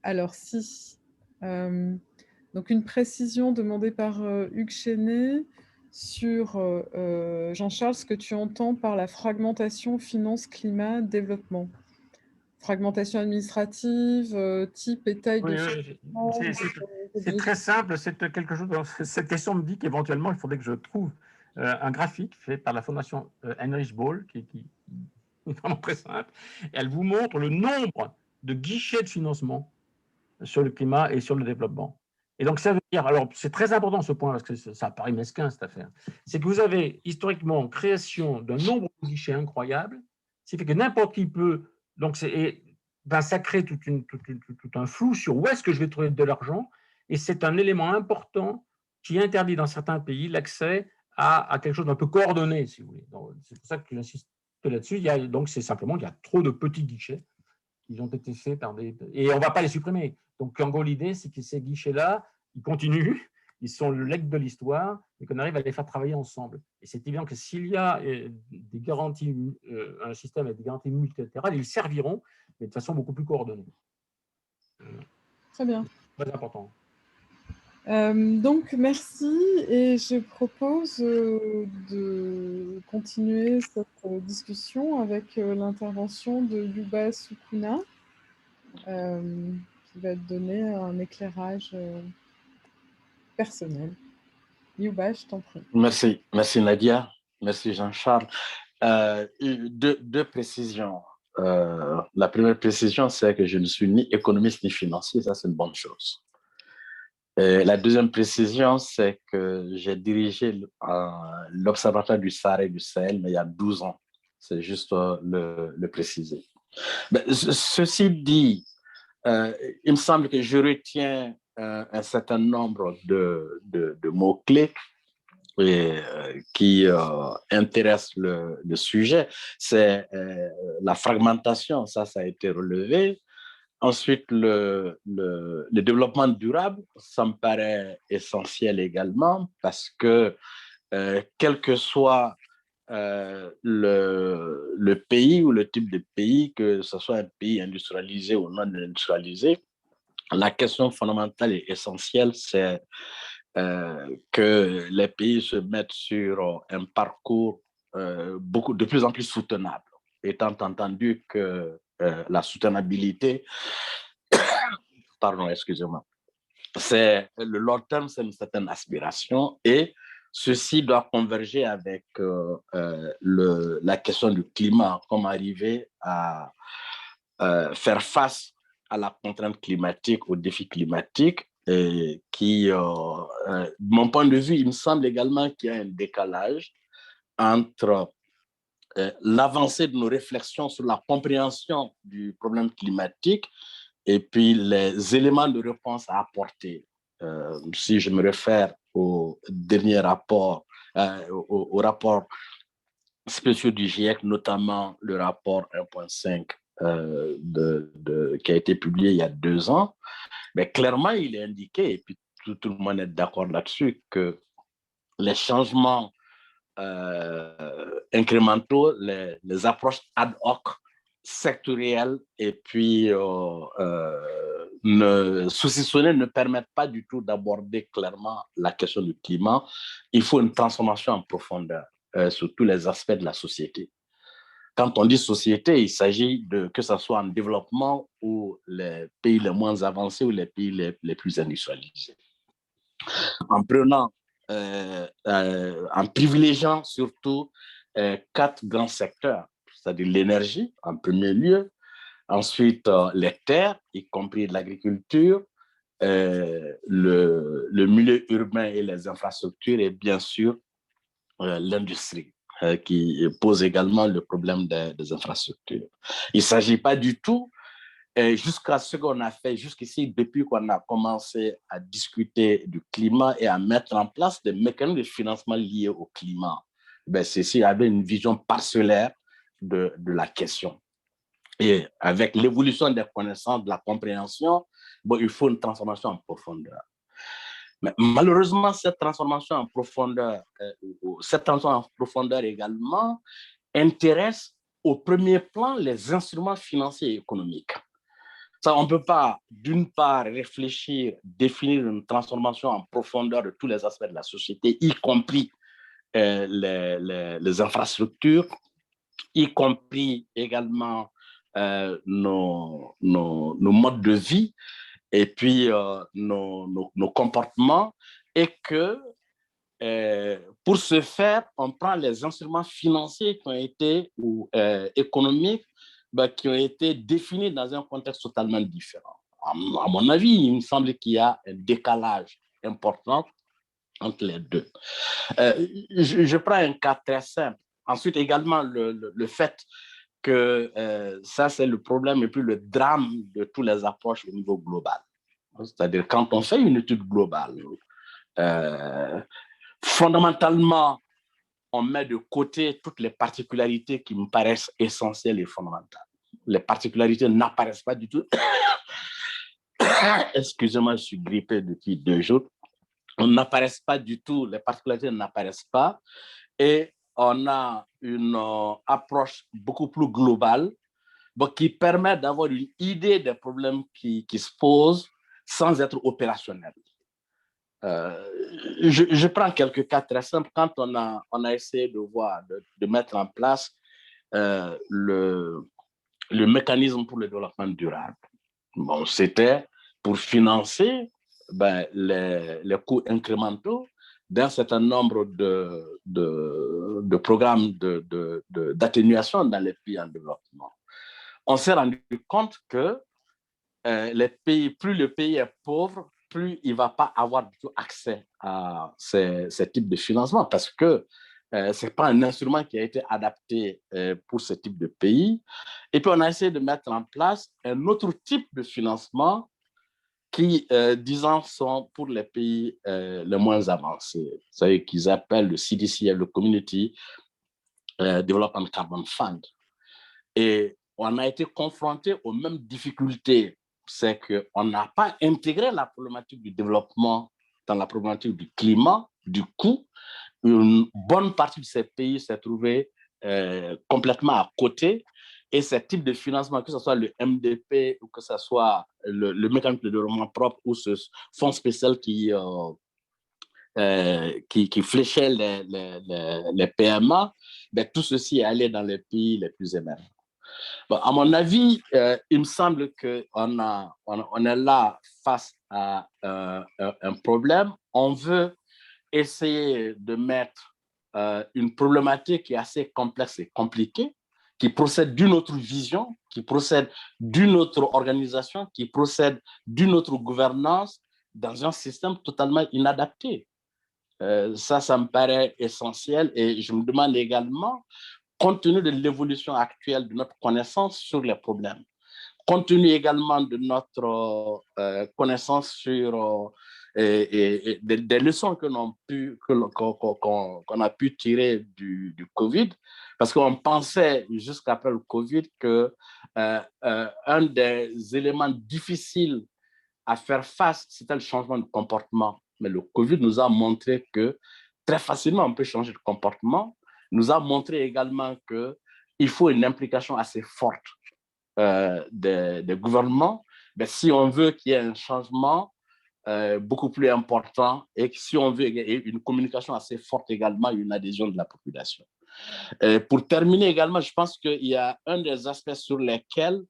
alors si, donc une précision demandée par Hugues Chenet sur, Jean-Charles, ce que tu entends par la fragmentation finance, climat, développement. Fragmentation administrative, type et taille de financement. C'est très simple. C'est quelque chose. Cette question me dit qu'éventuellement, il faudrait que je trouve un graphique fait par la fondation Heinrich Böll, qui est vraiment très simple. Et elle vous montre le nombre de guichets de financement sur le climat et sur le développement. Et donc, ça veut dire, alors c'est très important ce point, parce que ça paraît mesquin cette affaire, c'est que vous avez historiquement création d'un nombre de guichets incroyable, ce qui fait que n'importe qui peut, donc ben, ça crée tout un flou sur où est-ce que je vais trouver de l'argent, et c'est un élément important qui interdit dans certains pays l'accès à quelque chose d'un peu coordonné, si vous voulez. C'est pour ça que j'insiste là-dessus. Donc, c'est simplement qu'il y a trop de petits guichets qui ont été faits par des... Et on ne va pas les supprimer. Donc, en gros, l'idée, c'est que ces guichets-là, ils continuent, ils sont le legs de l'histoire, et qu'on arrive à les faire travailler ensemble. Et c'est évident que s'il y a des garanties, un système avec des garanties multilatérales, ils serviront, mais de façon beaucoup plus coordonnée. Très bien. Très important. Donc, merci, et je propose de continuer cette discussion avec l'intervention de Yuba Sukuna, qui va donner un éclairage personnel. Yuba, je t'en prie. Merci Nadia, merci Jean-Charles. Deux précisions. La première précision, c'est que je ne suis ni économiste ni financier, ça c'est une bonne chose. La deuxième précision, c'est que j'ai dirigé l'Observatoire du Sahara et du Sahel, mais il y a 12 ans. C'est juste le préciser. Mais, ceci dit, il me semble que je retiens un certain nombre de mots-clés qui intéressent le sujet. C'est la fragmentation, ça a été relevé. Ensuite, le développement durable, ça me paraît essentiel également parce que quel que soit le pays ou le type de pays, que ce soit un pays industrialisé ou non industrialisé, la question fondamentale et essentielle, c'est que les pays se mettent sur un parcours de plus en plus soutenable, étant entendu que la soutenabilité, pardon, excusez-moi, c'est le long terme, c'est une certaine aspiration et ceci doit converger avec la question du climat, comme arriver à faire face à la contrainte climatique, aux défis climatiques, et qui, de mon point de vue, il me semble également qu'il y a un décalage entre l'avancée de nos réflexions sur la compréhension du problème climatique et puis les éléments de réponse à apporter. Si je me réfère au dernier rapport, au rapport spéciaux du GIEC, notamment le rapport 1.5 qui a été publié il y a 2 ans, mais clairement, il est indiqué, et puis tout le monde est d'accord là-dessus, que les changements incrémentaux, les approches ad hoc sectorielles et puis saucissonnées ne permettent pas du tout d'aborder clairement la question du climat. Il faut une transformation en profondeur sur tous les aspects de la société. Quand on dit société, il s'agit de que ce soit en développement ou les pays les moins avancés ou les pays les plus industrialisés. En prenant, en privilégiant surtout 4 grands secteurs, c'est-à-dire l'énergie en premier lieu, ensuite les terres, y compris l'agriculture, le milieu urbain et les infrastructures, et bien sûr l'industrie, qui pose également le problème des infrastructures. Il ne s'agit pas du tout, jusqu'à ce qu'on a fait jusqu'ici, depuis qu'on a commencé à discuter du climat et à mettre en place des mécanismes de financement liés au climat, ceci avait une vision parcellaire de la question. Et avec l'évolution des connaissances, de la compréhension, il faut une transformation en profondeur. Mais malheureusement, cette transformation en profondeur également intéresse au premier plan les instruments financiers et économiques. Ça, on ne peut pas, d'une part, réfléchir, définir une transformation en profondeur de tous les aspects de la société, y compris les infrastructures, y compris également nos modes de vie, et puis nos comportements, et que pour ce faire, on prend les instruments financiers qui ont été, ou économiques, qui ont été définis dans un contexte totalement différent. À mon avis, il me semble qu'il y a un décalage important entre les deux. Je prends un cas très simple. Ensuite, également, le fait que ça, c'est le problème et puis le drame de toutes les approches au niveau global. C'est-à-dire, quand on fait une étude globale, fondamentalement, on met de côté toutes les particularités qui me paraissent essentielles et fondamentales. Les particularités n'apparaissent pas du tout. Excusez-moi, je suis grippé depuis 2 jours. N'apparaissent pas du tout, les particularités n'apparaissent pas. Et on a une approche beaucoup plus globale qui permet d'avoir une idée des problèmes qui se posent sans être opérationnel. Je prends quelques cas très simples. Quand on a essayé de mettre en place le mécanisme pour le développement durable, c'était pour financer les coûts incrémentaux d'un certain nombre de programmes d'atténuation dans les pays en développement. On s'est rendu compte que plus le pays est pauvre, plus il ne va pas avoir du tout accès à ces types de financement, parce que ce n'est pas un instrument qui a été adapté pour ce type de pays. Et puis, on a essayé de mettre en place un autre type de financement qui, disons, sont pour les pays les moins avancés. C'est-à-dire qu'ils appellent le CDCF, le Community Development Carbon Fund. Et on a été confronté aux mêmes difficultés. C'est qu'on n'a pas intégré la problématique du développement dans la problématique du climat. Du coup, une bonne partie de ces pays s'est trouvée complètement à côté. Et ce type de financement, que ce soit le MDP ou que ce soit le mécanisme de développement propre ou ce fonds spécial qui fléchait les PMA, tout ceci est allé dans les pays les plus émergents. À mon avis, il me semble qu'on est là face à un problème. On veut essayer de mettre une problématique qui est assez complexe et compliquée, qui procède d'une autre vision, qui procède d'une autre organisation, qui procède d'une autre gouvernance dans un système totalement inadapté. Ça me paraît essentiel, et je me demande également, compte tenu de l'évolution actuelle de notre connaissance sur les problèmes, compte tenu également de notre connaissance sur des leçons qu'on a pu tirer du Covid, parce qu'on pensait jusqu'après le Covid qu'un des éléments difficiles à faire face, c'était le changement de comportement. Mais le Covid nous a montré que très facilement, on peut changer de comportement. Nous a montré également qu'il faut une implication assez forte des gouvernements, mais si on veut qu'il y ait un changement beaucoup plus important et que si on veut une communication assez forte également, une adhésion de la population. Pour terminer également, je pense qu'il y a un des aspects sur lesquels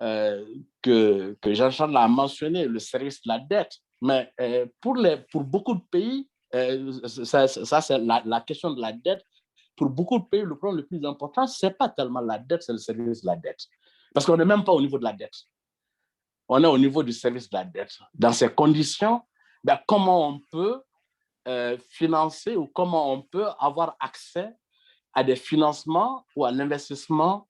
que Jean-Charles a mentionné, le service de la dette. Mais pour beaucoup de pays, ça c'est la question de la dette. Pour beaucoup de pays, le problème le plus important, ce n'est pas tellement la dette, c'est le service de la dette. Parce qu'on n'est même pas au niveau de la dette. On est au niveau du service de la dette. Dans ces conditions, ben, comment on peut financer ou comment on peut avoir accès à des financements ou à l'investissement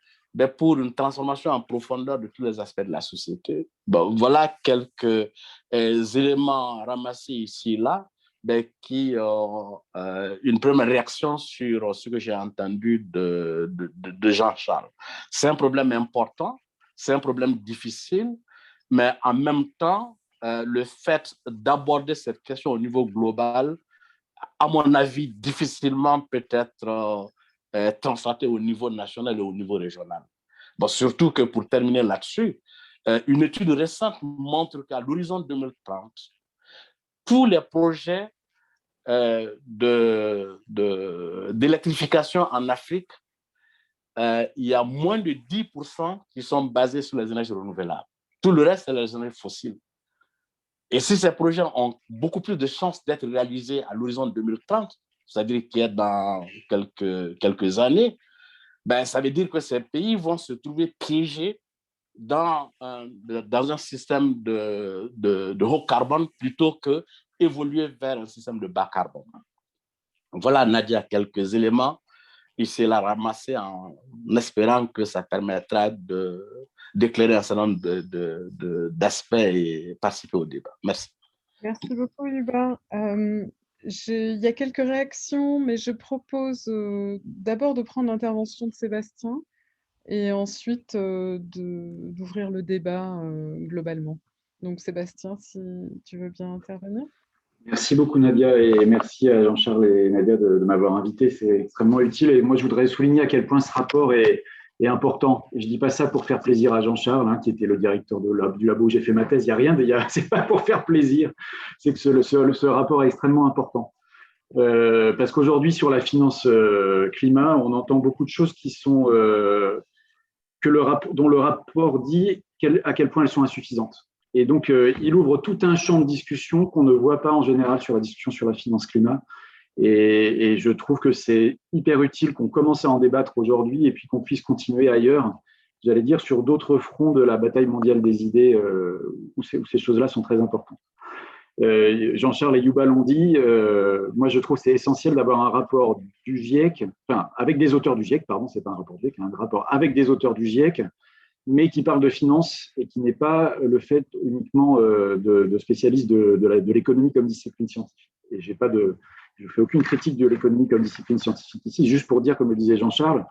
pour une transformation en profondeur de tous les aspects de la société. Bon, voilà quelques éléments ramassés ici et là qui ont une première réaction sur ce que j'ai entendu de Jean-Charles. C'est un problème important, c'est un problème difficile, mais en même temps, le fait d'aborder cette question au niveau global, à mon avis, difficilement peut-être translaté au niveau national et au niveau régional. Bon, surtout que pour terminer là-dessus, une étude récente montre qu'à l'horizon 2030, tous les projets d'électrification en Afrique, il y a moins de 10% qui sont basés sur les énergies renouvelables. Tout le reste, c'est les énergies fossiles. Et si ces projets ont beaucoup plus de chances d'être réalisés à l'horizon 2030, c'est-à-dire qu'il y a dans quelques années, ben, ça veut dire que ces pays vont se trouver piégés dans un système de haut carbone plutôt que évoluer vers un système de bas carbone. Voilà, Nadia, quelques éléments. Ici, là, ramassés en espérant que ça permettra d'éclairer un certain nombre d'aspects et participer au débat. Merci. Merci beaucoup, Yuba. Il y a quelques réactions, mais je propose d'abord de prendre l'intervention de Sébastien et ensuite d'ouvrir le débat globalement. Donc, Sébastien, si tu veux bien intervenir. Merci beaucoup, Nadia, et merci à Jean-Charles et Nadia de m'avoir invité. C'est extrêmement utile. Et moi, je voudrais souligner à quel point ce rapport est important. Et je ne dis pas ça pour faire plaisir à Jean-Charles, hein, qui était le directeur du labo où j'ai fait ma thèse. Il n'y a rien, ce n'est pas pour faire plaisir. C'est que ce rapport est extrêmement important. Parce qu'aujourd'hui, sur la finance climat, on entend beaucoup de choses qui sont, dont le rapport dit à quel point elles sont insuffisantes. Et donc, il ouvre tout un champ de discussion qu'on ne voit pas en général sur la discussion sur la finance climat. Et je trouve que c'est hyper utile qu'on commence à en débattre aujourd'hui et puis qu'on puisse continuer ailleurs, j'allais dire, sur d'autres fronts de la bataille mondiale des idées où ces choses-là sont très importantes. Jean-Charles et Yuba l'ont dit, moi je trouve que c'est essentiel d'avoir un rapport du GIEC, enfin avec des auteurs du GIEC, pardon, c'est pas un rapport du GIEC, un rapport avec des auteurs du GIEC, mais qui parle de finance et qui n'est pas le fait uniquement de spécialistes de l'économie comme discipline scientifique. Et je ne fais aucune critique de l'économie comme discipline scientifique ici, juste pour dire, comme le disait Jean-Charles,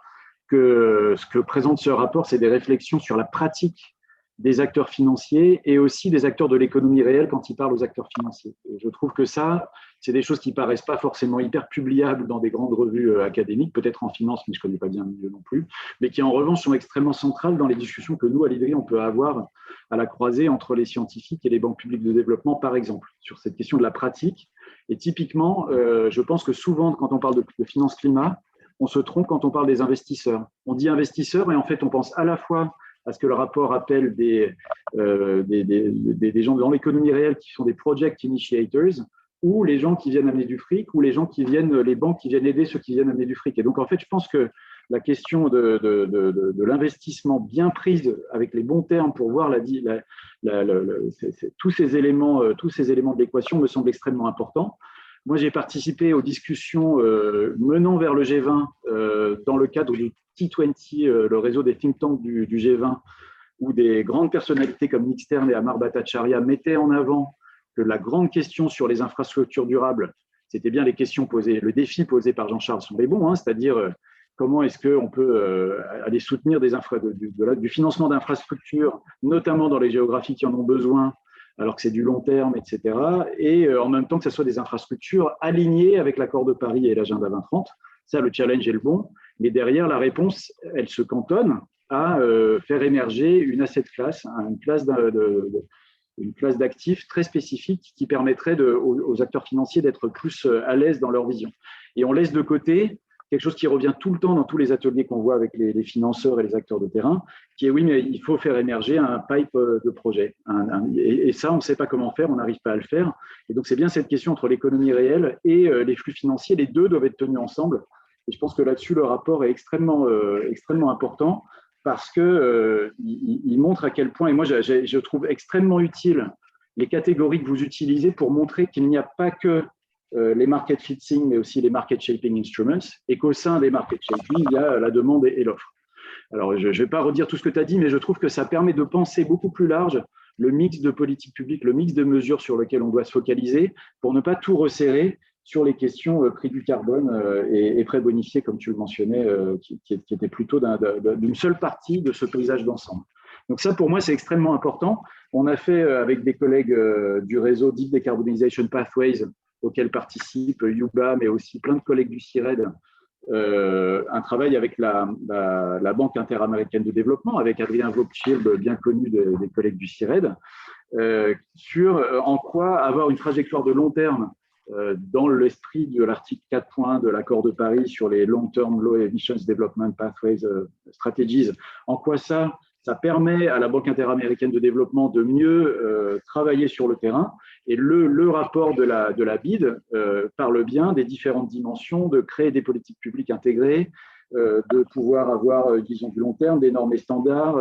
que ce que présente ce rapport, c'est des réflexions sur la pratique des acteurs financiers et aussi des acteurs de l'économie réelle quand ils parlent aux acteurs financiers. Et je trouve que ça, c'est des choses qui ne paraissent pas forcément hyper publiables dans des grandes revues académiques, peut-être en finance, mais je ne connais pas bien le milieu non plus, mais qui en revanche sont extrêmement centrales dans les discussions que nous, à l'IDRI, on peut avoir à la croisée entre les scientifiques et les banques publiques de développement, par exemple, sur cette question de la pratique. Et typiquement, je pense que souvent, quand on parle de finance climat, on se trompe quand on parle des investisseurs. On dit investisseurs et en fait, on pense à la fois à ce que le rapport appelle des gens dans l'économie réelle qui sont des project initiators, ou les gens qui viennent amener du fric, ou les banques qui viennent aider ceux qui viennent amener du fric. Et donc, en fait, je pense que la question de l'investissement bien prise avec les bons termes pour voir tous ces éléments de l'équation me semble extrêmement important. Moi, j'ai participé aux discussions menant vers le G20 dans le cadre du T20, le réseau des think tanks du G20, où des grandes personnalités comme Nick Stern et Amar Bhattacharya mettaient en avant que la grande question sur les infrastructures durables, c'était bien les questions posées, le défi posé par Jean-Charles sont les bons, hein, c'est-à-dire comment est-ce qu'on peut aller soutenir du financement d'infrastructures, notamment dans les géographies qui en ont besoin, alors que c'est du long terme, etc. Et en même temps que ce soit des infrastructures alignées avec l'accord de Paris et l'agenda 2030. Ça, le challenge est le bon. Mais derrière, la réponse, elle se cantonne à faire émerger une asset class, une classe d'actifs très spécifique qui permettrait aux acteurs financiers d'être plus à l'aise dans leur vision. Et on laisse de côté quelque chose qui revient tout le temps dans tous les ateliers qu'on voit avec les financeurs et les acteurs de terrain, qui est oui, mais il faut faire émerger un pipe de projet. Et ça, on ne sait pas comment faire, on n'arrive pas à le faire. Et donc, c'est bien cette question entre l'économie réelle et les flux financiers. Les deux doivent être tenus ensemble. Et je pense que là-dessus, le rapport est extrêmement important parce qu'il montre à quel point, et moi, je trouve extrêmement utile les catégories que vous utilisez pour montrer qu'il n'y a pas que les market fixing, mais aussi les market shaping instruments, et qu'au sein des market shaping, il y a la demande et l'offre. Alors, je ne vais pas redire tout ce que tu as dit, mais je trouve que ça permet de penser beaucoup plus large le mix de politique publique, le mix de mesures sur lesquelles on doit se focaliser pour ne pas tout resserrer sur les questions prix du carbone et prêts bonifiés, comme tu le mentionnais, qui étaient plutôt d'une seule partie de ce paysage d'ensemble. Donc ça, pour moi, c'est extrêmement important. On a fait, avec des collègues du réseau Deep Decarbonization Pathways, auquel participent Yuba, mais aussi plein de collègues du CIRED, un travail avec la Banque interaméricaine de développement, avec Adrien Vogtschild, bien connu des collègues du CIRED, sur en quoi avoir une trajectoire de long terme dans l'esprit de l'article 4.1 de l'accord de Paris sur les Long-Term Low Emissions Development Pathways Strategies, en quoi ça permet à la Banque interaméricaine de développement de mieux travailler sur le terrain. Et le rapport de la BID parle bien des différentes dimensions, de créer des politiques publiques intégrées, de pouvoir avoir, disons, du long terme, des normes et standards,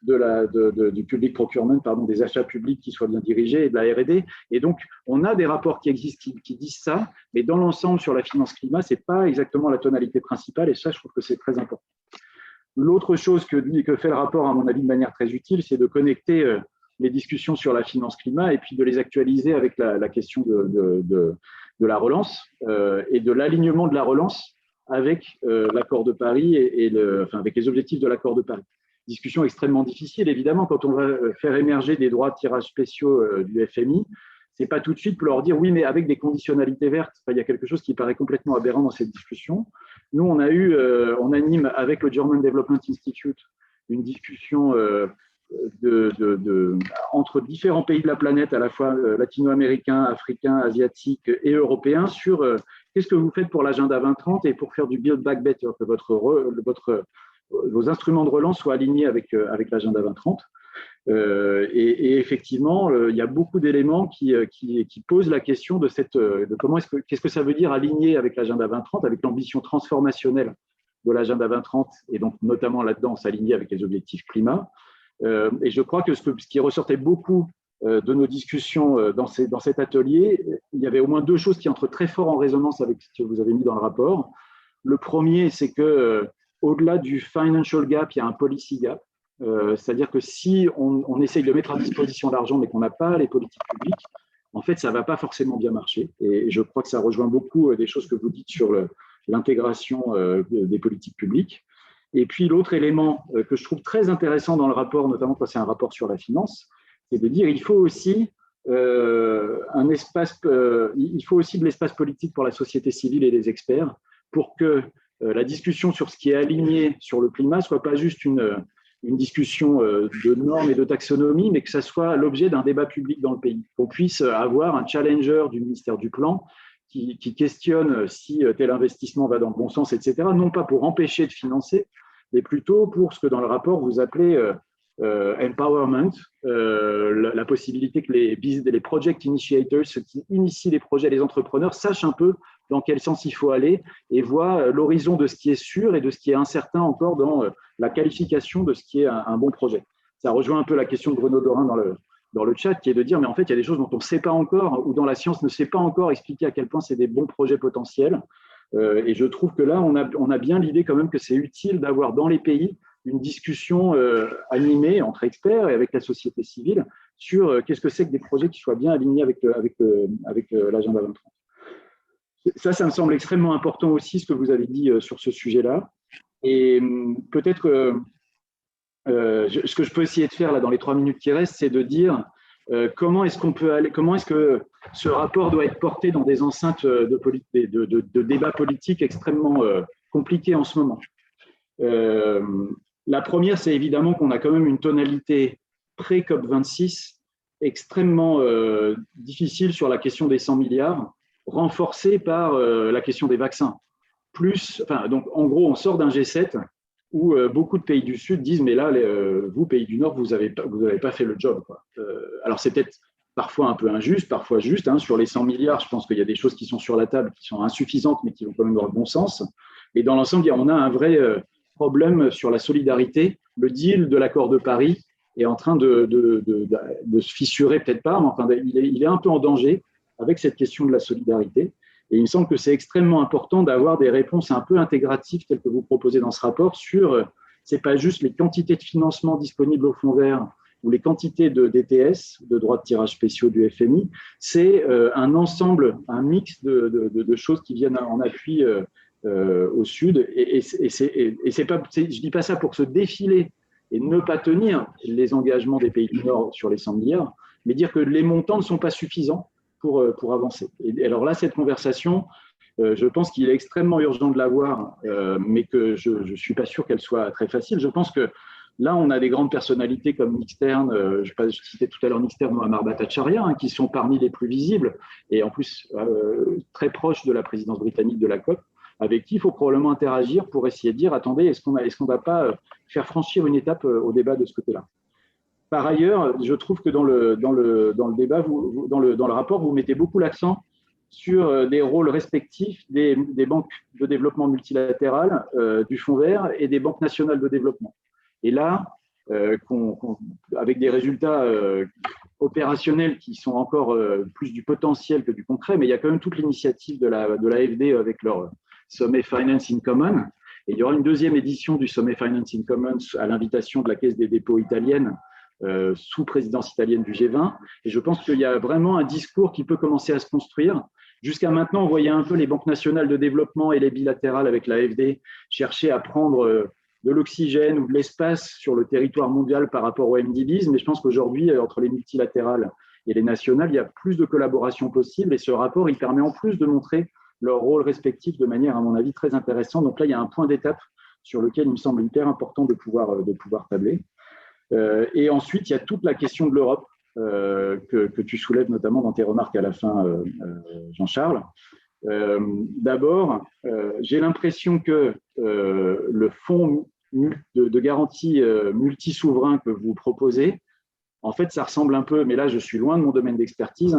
du public procurement, des achats publics qui soient bien dirigés et de la R&D. Et donc, on a des rapports qui existent qui disent ça, mais dans l'ensemble, sur la finance climat, ce n'est pas exactement la tonalité principale, et ça, je trouve que c'est très important. L'autre chose que fait le rapport, à mon avis, de manière très utile, c'est de connecter les discussions sur la finance climat et puis de les actualiser avec la question de la relance et de l'alignement de la relance avec l'accord de Paris avec les objectifs de l'accord de Paris. Discussion extrêmement difficile, évidemment, quand on va faire émerger des droits de tirage spéciaux du FMI. C'est pas tout de suite pour leur dire oui, mais avec des conditionnalités vertes. Enfin, il y a quelque chose qui paraît complètement aberrant dans cette discussion. Nous, on anime avec le German Development Institute une discussion entre différents pays de la planète, à la fois latino-américains, africains, asiatiques et européens, sur qu'est-ce que vous faites pour l'agenda 2030 et pour faire du Build Back Better, que vos instruments de relance soient alignés avec l'agenda 2030. Et effectivement, il y a beaucoup d'éléments qui posent la question de qu'est-ce que ça veut dire aligner avec l'agenda 2030, avec l'ambition transformationnelle de l'agenda 2030, et donc notamment là-dedans s'aligner avec les objectifs climat. Et je crois que ce qui ressortait beaucoup de nos discussions dans cet atelier, il y avait au moins deux choses qui entrent très fort en résonance avec ce que vous avez mis dans le rapport. Le premier, c'est que au-delà du financial gap, il y a un policy gap. C'est-à-dire que si on essaye de mettre à disposition l'argent mais qu'on n'a pas les politiques publiques, en fait, ça ne va pas forcément bien marcher. Et je crois que ça rejoint beaucoup des choses que vous dites sur l'intégration des politiques publiques. Et puis, l'autre élément que je trouve très intéressant dans le rapport, notamment quand c'est un rapport sur la finance, c'est de dire qu'il faut aussi il faut aussi de l'espace politique pour la société civile et les experts pour que la discussion sur ce qui est aligné sur le climat ne soit pas juste une discussion de normes et de taxonomie, mais que ça soit l'objet d'un débat public dans le pays. Qu'on puisse avoir un challenger du ministère du Plan qui questionne si tel investissement va dans le bon sens, etc. Non pas pour empêcher de financer, mais plutôt pour ce que dans le rapport vous appelez empowerment, la possibilité que les project initiators, ceux qui initient les projets, les entrepreneurs, sachent un peu dans quel sens il faut aller et voient l'horizon de ce qui est sûr et de ce qui est incertain encore dans la qualification de ce qui est un bon projet. Ça rejoint un peu la question de Bruno Dorin dans le chat, qui est de dire, mais en fait, il y a des choses dont on ne sait pas encore, ou dont la science ne sait pas encore expliquer à quel point c'est des bons projets potentiels. Et je trouve que là, on a bien l'idée quand même que c'est utile d'avoir dans les pays une discussion animée entre experts et avec la société civile sur qu'est-ce que c'est que des projets qui soient bien alignés avec l'agenda 2030. Ça me semble extrêmement important aussi, ce que vous avez dit sur ce sujet-là. Et peut-être ce que je peux essayer de faire là dans les 3 minutes qui restent, c'est de dire comment est-ce que ce rapport doit être porté dans des enceintes de débats politiques extrêmement compliqués en ce moment. La première, c'est évidemment qu'on a quand même une tonalité pré-COP26 extrêmement difficile sur la question des 100 milliards, renforcée par la question des vaccins. Donc, en gros, on sort d'un G7 où beaucoup de pays du Sud disent « mais là, vous, pays du Nord, vous n'avez pas fait le job ». Alors, c'est peut-être parfois un peu injuste, parfois juste. Hein. Sur les 100 milliards, je pense qu'il y a des choses qui sont sur la table qui sont insuffisantes, mais qui vont quand même dans le bon sens. Et dans l'ensemble, on a un vrai problème sur la solidarité. Le deal de l'accord de Paris est en train de se fissurer, peut-être pas, mais enfin, il est un peu en danger avec cette question de la solidarité. Et il me semble que c'est extrêmement important d'avoir des réponses un peu intégratives telles que vous proposez dans ce rapport sur, c'est pas juste les quantités de financement disponibles au fonds vert ou les quantités de DTS, de droits de tirage spéciaux du FMI, c'est un ensemble, un mix de choses qui viennent en appui au Sud. Et c'est pas, je dis pas ça pour se défiler et ne pas tenir les engagements des pays du Nord sur les 100 milliards, mais dire que les montants ne sont pas suffisants pour avancer. Et alors là, cette conversation, je pense qu'il est extrêmement urgent de l'avoir, mais que je ne suis pas sûr qu'elle soit très facile. Je pense que là, on a des grandes personnalités comme Nick Stern, je citais tout à l'heure Nick Stern ou Amar Bhattacharya, hein, qui sont parmi les plus visibles, et en plus très proches de la présidence britannique de la COP, avec qui il faut probablement interagir pour essayer de dire, attendez, est-ce qu'on ne va pas faire franchir une étape au débat de ce côté-là. Par ailleurs, je trouve que dans le débat, dans le rapport, vous mettez beaucoup l'accent sur des rôles respectifs des banques de développement multilatérales, du Fonds vert et des banques nationales de développement. Et là, avec des résultats opérationnels qui sont encore plus du potentiel que du concret, mais il y a quand même toute l'initiative de l'AFD avec leur sommet Finance in Common. Et il y aura une deuxième édition du sommet Finance in Common à l'invitation de la Caisse des dépôts italienne, sous présidence italienne du G20. Et je pense qu'il y a vraiment un discours qui peut commencer à se construire. Jusqu'à maintenant, on voyait un peu les banques nationales de développement et les bilatérales avec l'AFD chercher à prendre de l'oxygène ou de l'espace sur le territoire mondial par rapport aux MDBs. Mais je pense qu'aujourd'hui, entre les multilatérales et les nationales, il y a plus de collaboration possible. Et ce rapport, il permet en plus de montrer leur rôle respectif de manière, à mon avis, très intéressante. Donc là, il y a un point d'étape sur lequel il me semble hyper important de pouvoir tabler. Et ensuite, il y a toute la question de l'Europe que tu soulèves notamment dans tes remarques à la fin, Jean-Charles. D'abord, j'ai l'impression que le fonds de garantie multi-souverain que vous proposez, en fait, ça ressemble un peu, mais là, je suis loin de mon domaine d'expertise,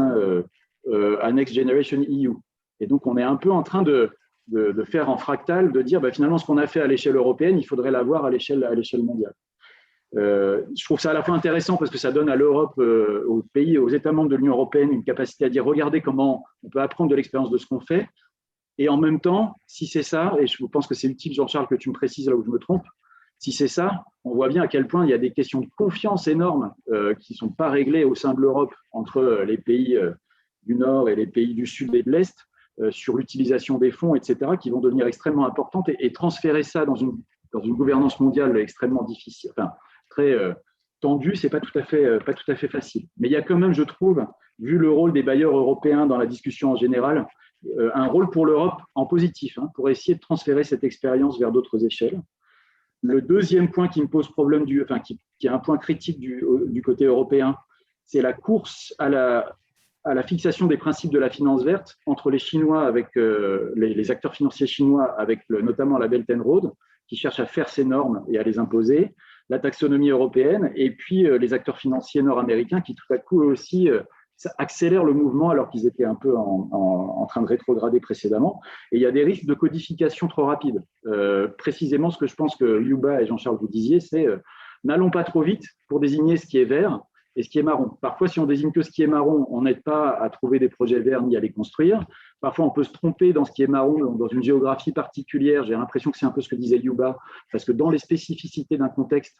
à Next Generation EU. Et donc, on est un peu en train de faire en fractal, de dire finalement, ce qu'on a fait à l'échelle européenne, il faudrait l'avoir à l'échelle mondiale. Je trouve ça à la fois intéressant parce que ça donne à l'Europe, aux pays, aux États membres de l'Union européenne une capacité à dire regardez comment on peut apprendre de l'expérience de ce qu'on fait. Et en même temps, si c'est ça, et je pense que c'est utile, Jean-Charles, que tu me précises là où je me trompe, si c'est ça, on voit bien à quel point il y a des questions de confiance énormes qui ne sont pas réglées au sein de l'Europe entre les pays du Nord et les pays du Sud et de l'Est sur l'utilisation des fonds, etc., qui vont devenir extrêmement importantes et transférer ça dans une gouvernance mondiale extrêmement difficile, très tendu, c'est pas tout à fait facile. Mais il y a quand même, je trouve, vu le rôle des bailleurs européens dans la discussion en général, un rôle pour l'Europe en positif, pour essayer de transférer cette expérience vers d'autres échelles. Le deuxième point qui me pose problème, qui est un point critique du côté européen, c'est la course à la fixation des principes de la finance verte entre les Chinois, avec les acteurs financiers chinois, avec notamment la Belt and Road, qui cherchent à faire ces normes et à les imposer, la taxonomie européenne, et puis les acteurs financiers nord-américains qui tout à coup aussi accélèrent le mouvement alors qu'ils étaient un peu en train de rétrograder précédemment. Et il y a des risques de codification trop rapide. Précisément, ce que je pense que Yuba et Jean-Charles vous disiez, c'est n'allons pas trop vite pour désigner ce qui est vert et ce qui est marron. Parfois, si on désigne que ce qui est marron, on n'aide pas à trouver des projets verts ni à les construire. Parfois, on peut se tromper dans ce qui est marron, dans une géographie particulière. J'ai l'impression que c'est un peu ce que disait Yuba, parce que dans les spécificités d'un contexte,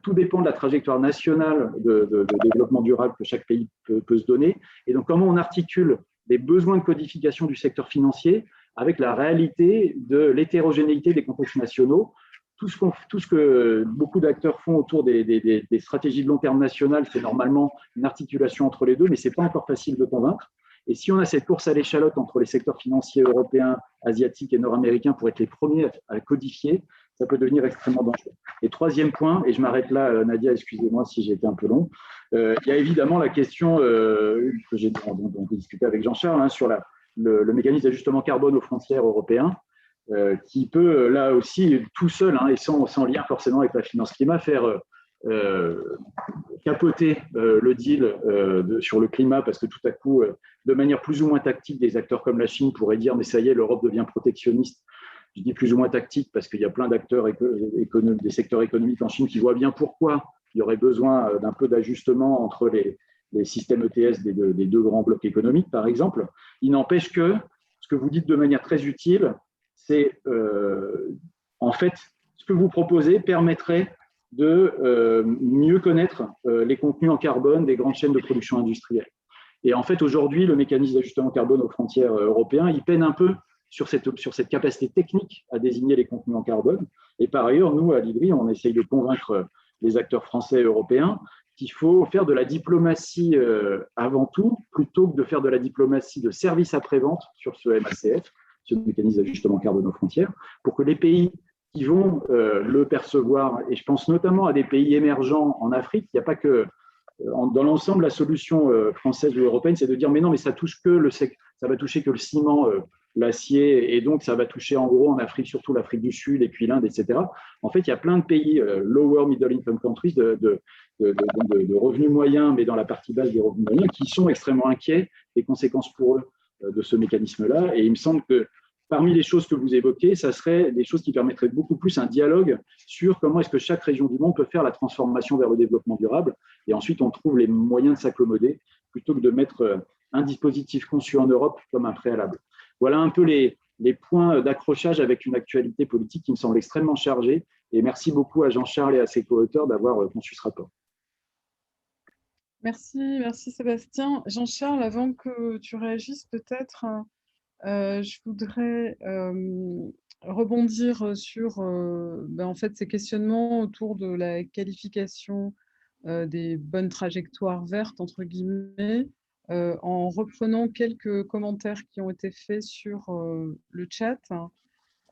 tout dépend de la trajectoire nationale de développement durable que chaque pays peut se donner. Et donc, comment on articule des besoins de codification du secteur financier avec la réalité de l'hétérogénéité des contextes nationaux. Tout ce que beaucoup d'acteurs font autour des stratégies de long terme nationales, c'est normalement une articulation entre les deux, mais ce n'est pas encore facile de convaincre. Et si on a cette course à l'échalote entre les secteurs financiers européens, asiatiques et nord-américains pour être les premiers à codifier, ça peut devenir extrêmement dangereux. Et troisième point, et je m'arrête là, Nadia, excusez-moi si j'ai été un peu long, il y a évidemment la question que j'ai discuté avec Jean-Charles hein, sur le mécanisme d'ajustement carbone aux frontières européens, qui peut là aussi tout seul hein, et sans lien forcément avec la finance climat faire capoter le deal sur le climat parce que tout à coup, de manière plus ou moins tactique, des acteurs comme la Chine pourraient dire mais ça y est, l'Europe devient protectionniste. Je dis plus ou moins tactique parce qu'il y a plein d'acteurs des secteurs économiques en Chine qui voient bien pourquoi il y aurait besoin d'un peu d'ajustement entre les systèmes ETS des deux grands blocs économiques, par exemple. Il n'empêche que ce que vous dites de manière très utile, c'est en fait ce que vous proposez permettrait de mieux connaître les contenus en carbone des grandes chaînes de production industrielle. Et en fait, aujourd'hui, le mécanisme d'ajustement carbone aux frontières européens, il peine un peu sur cette capacité technique à désigner les contenus en carbone. Et par ailleurs, nous, à l'IDRI, on essaye de convaincre les acteurs français et européens qu'il faut faire de la diplomatie avant tout, plutôt que de faire de la diplomatie de service après-vente sur ce MACF, ce mécanisme d'ajustement carbone aux frontières, pour que les pays qui vont le percevoir, et je pense notamment à des pays émergents en Afrique, il n'y a pas que dans l'ensemble, la solution française ou européenne, c'est de dire mais non, mais ça touche que ça va toucher que le ciment, l'acier, et donc ça va toucher en gros en Afrique, surtout l'Afrique du Sud, et puis l'Inde, etc. En fait, il y a plein de pays lower middle income countries de revenus moyens, mais dans la partie basse des revenus moyens, qui sont extrêmement inquiets des conséquences pour eux de ce mécanisme-là. Et il me semble que parmi les choses que vous évoquez, ça serait des choses qui permettraient beaucoup plus un dialogue sur comment est-ce que chaque région du monde peut faire la transformation vers le développement durable. Et ensuite, on trouve les moyens de s'accommoder plutôt que de mettre un dispositif conçu en Europe comme un préalable. Voilà un peu les points d'accrochage avec une actualité politique qui me semble extrêmement chargée. Et merci beaucoup à Jean-Charles et à ses co-auteurs d'avoir conçu ce rapport. Merci Sébastien. Jean-Charles, avant que tu réagisses peut-être, je voudrais rebondir sur en fait, ces questionnements autour de la qualification des bonnes trajectoires vertes, entre guillemets, en reprenant quelques commentaires qui ont été faits sur le chat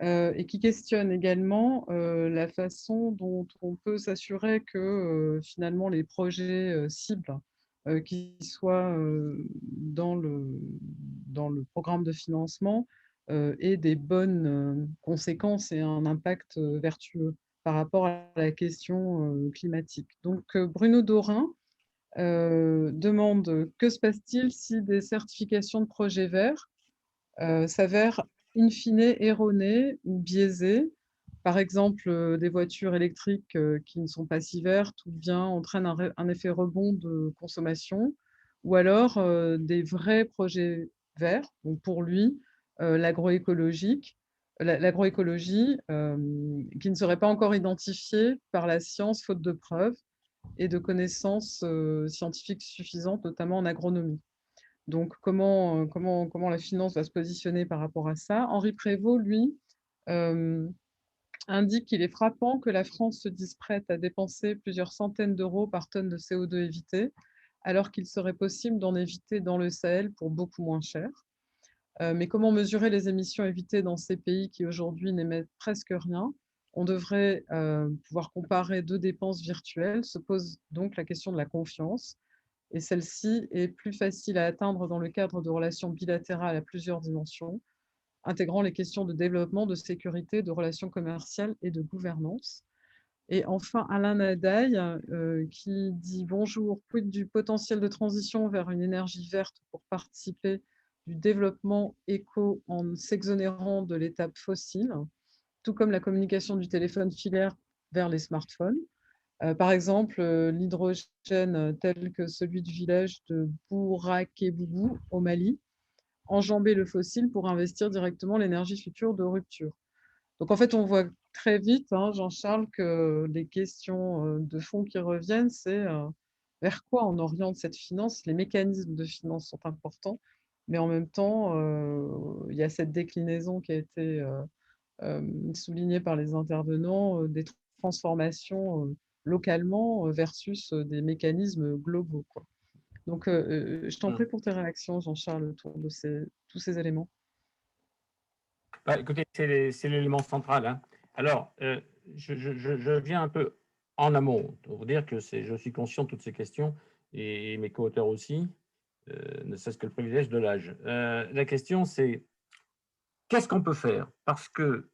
et qui questionnent également la façon dont on peut s'assurer que finalement les projets cibles qui soient dans le programme de financement aient des bonnes conséquences et un impact vertueux par rapport à la question climatique. Donc Bruno Dorin demande que se passe-t-il si des certifications de projets verts s'avèrent in fine erronées ou biaisées, par exemple des voitures électriques qui ne sont pas si vertes ou bien entraînent un effet rebond de consommation, ou alors des vrais projets verts, donc pour lui l'agroécologie qui ne serait pas encore identifiée par la science faute de preuves et de connaissances scientifiques suffisantes, notamment en agronomie. Donc, comment la finance va se positionner par rapport à ça? Henri Prévost, lui, indique qu'il est frappant que la France se dise prête à dépenser plusieurs centaines d'euros par tonne de CO2 évité, alors qu'il serait possible d'en éviter dans le Sahel pour beaucoup moins cher. Mais comment mesurer les émissions évitées dans ces pays qui aujourd'hui n'émettent presque rien? On devrait pouvoir comparer deux dépenses virtuelles. Se pose donc la question de la confiance. Et celle-ci est plus facile à atteindre dans le cadre de relations bilatérales à plusieurs dimensions, intégrant les questions de développement, de sécurité, de relations commerciales et de gouvernance. Et enfin, Alain Nadaï, qui dit « Bonjour, quid du potentiel de transition vers une énergie verte pour participer du développement éco en s'exonérant de l'étape fossile, tout comme la communication du téléphone filaire vers les smartphones. Par exemple, l'hydrogène tel que celui du village de Bourakébougou au Mali, enjamber le fossile pour investir directement l'énergie future de rupture. » Donc en fait, on voit très vite, Jean-Charles, que les questions de fond qui reviennent, c'est vers quoi on oriente cette finance. Les mécanismes de finance sont importants, mais en même temps, il y a cette déclinaison qui a été soulignée par les intervenants, des transformations localement versus des mécanismes globaux, quoi. Donc, je t'en prie pour tes réactions, Jean-Charles, autour de tous ces éléments. Écoutez, c'est l'élément central. Alors, je viens un peu en amont pour vous dire que je suis conscient de toutes ces questions et mes co-auteurs aussi, ne serait-ce que le privilège de l'âge. La question, c'est qu'est-ce qu'on peut faire? Parce que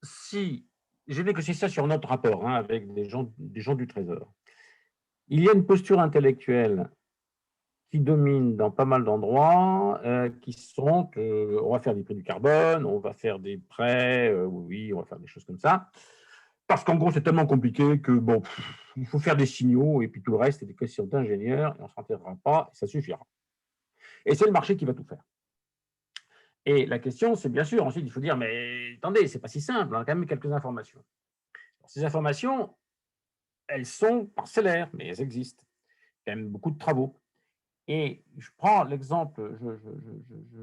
si j'ai négocié ça sur notre rapport avec des gens du Trésor, il y a une posture intellectuelle qui domine dans pas mal d'endroits, qui sont que on va faire des prix du carbone, on va faire des prêts, oui, on va faire des choses comme ça. Parce qu'en gros, c'est tellement compliqué que bon, il faut faire des signaux et puis tout le reste, c'est des questions d'ingénieurs et on ne s'en tirera pas, et ça suffira. Et c'est le marché qui va tout faire. Et la question, c'est bien sûr, ensuite, il faut dire, mais attendez, c'est pas si simple, on a quand même quelques informations. Alors, ces informations, elles sont parcellaires, mais elles existent. Il y a quand même beaucoup de travaux. Et je prends l'exemple, je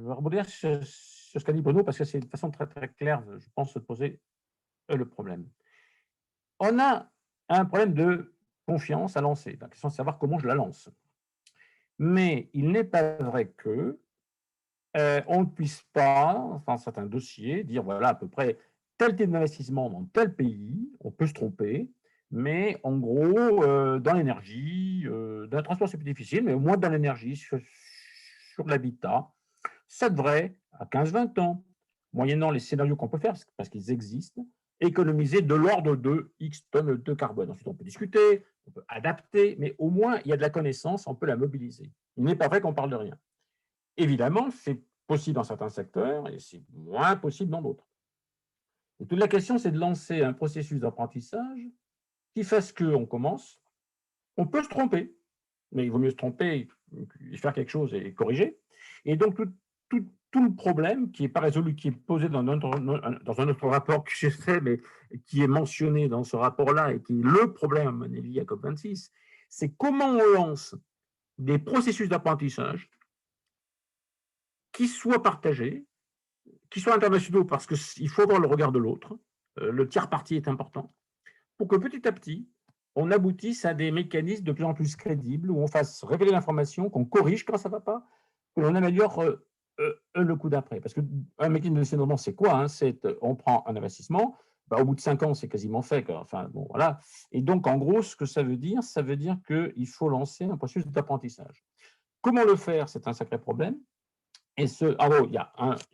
vais rebondir sur ce qu'a dit Bruno, parce que c'est une façon très, très claire, je pense, de poser le problème. On a un problème de confiance à lancer. La question, c'est de savoir comment je la lance. Mais il n'est pas vrai que on ne puisse pas, dans certains dossiers, dire voilà à peu près tel type d'investissement dans tel pays, on peut se tromper, mais en gros, dans l'énergie, dans le transport, c'est plus difficile, mais au moins dans l'énergie, sur l'habitat, ça devrait, à 15-20 ans, moyennant les scénarios qu'on peut faire, parce qu'ils existent, économiser de l'ordre de X tonnes de carbone. Ensuite, on peut discuter, on peut adapter, mais au moins, il y a de la connaissance, on peut la mobiliser. Il n'est pas vrai qu'on parle de rien. Évidemment, c'est possible dans certains secteurs et c'est moins possible dans d'autres. Et toute la question, c'est de lancer un processus d'apprentissage qui fasse qu'on commence. On peut se tromper, mais il vaut mieux se tromper et faire quelque chose et corriger. Et donc, tout le problème qui n'est pas résolu, qui est posé dans un autre rapport que j'ai fait, mais qui est mentionné dans ce rapport-là et qui est le problème, à mon avis, à COP26, c'est comment on lance des processus d'apprentissage qui soient partagés, qui soient internationaux, parce qu'il faut avoir le regard de l'autre. Le tiers parti est important, pour que petit à petit, on aboutisse à des mécanismes de plus en plus crédibles, où on fasse révéler l'information, qu'on corrige quand ça ne va pas, que l'on améliore le coup d'après. Parce qu'un mécanisme de scénario, c'est quoi? C'est on prend un investissement, au bout de 5 ans, c'est quasiment fait. Enfin, bon, voilà. Et donc, en gros, ce que ça veut dire qu'il faut lancer un processus d'apprentissage. Comment le faire? C'est un sacré problème. Et en gros, il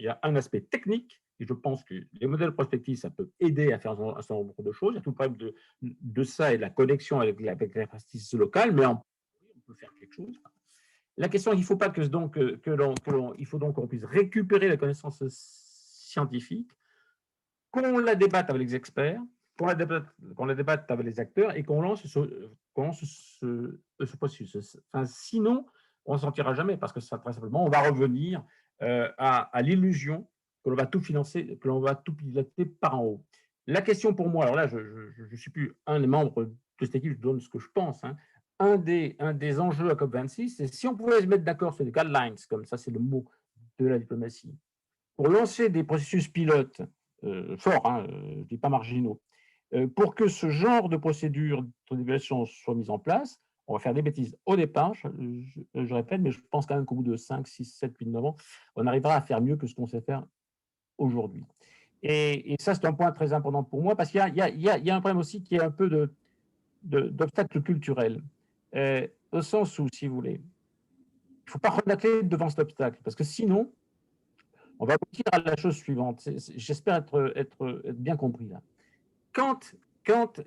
y a un aspect technique, et je pense que les modèles prospectifs, ça peut aider à faire un certain nombre de choses. Il y a tout le problème de ça et de la connexion avec les pratiques locales, mais on peut faire quelque chose. La question, il faut pas que il faut donc qu'on puisse récupérer la connaissance scientifique, qu'on la débatte avec les experts, qu'on la débatte avec les acteurs et qu'on lance ce processus. Enfin, sinon, on ne s'en tirera jamais parce que ça, très simplement, on va revenir à l'illusion que l'on va tout financer, que l'on va tout piloter par en haut. La question pour moi, alors là, je ne suis plus un des membres de cette équipe, je donne ce que je pense. Un des enjeux à COP26, c'est si on pouvait se mettre d'accord sur des guidelines, comme ça c'est le mot de la diplomatie, pour lancer des processus pilotes forts, je ne dis pas marginaux, pour que ce genre de procédure d'évaluation soit mise en place. On va faire des bêtises au départ, je répète, mais je pense quand même qu'au bout de 5, 6, 7, 8, 9 ans, on arrivera à faire mieux que ce qu'on sait faire aujourd'hui. Et ça, c'est un point très important pour moi, parce qu'il y a un problème aussi qui est un peu d'obstacle culturel, au sens où, si vous voulez, il ne faut pas renacler devant cet obstacle, parce que sinon, on va aboutir à la chose suivante. J'espère être bien compris là. Quand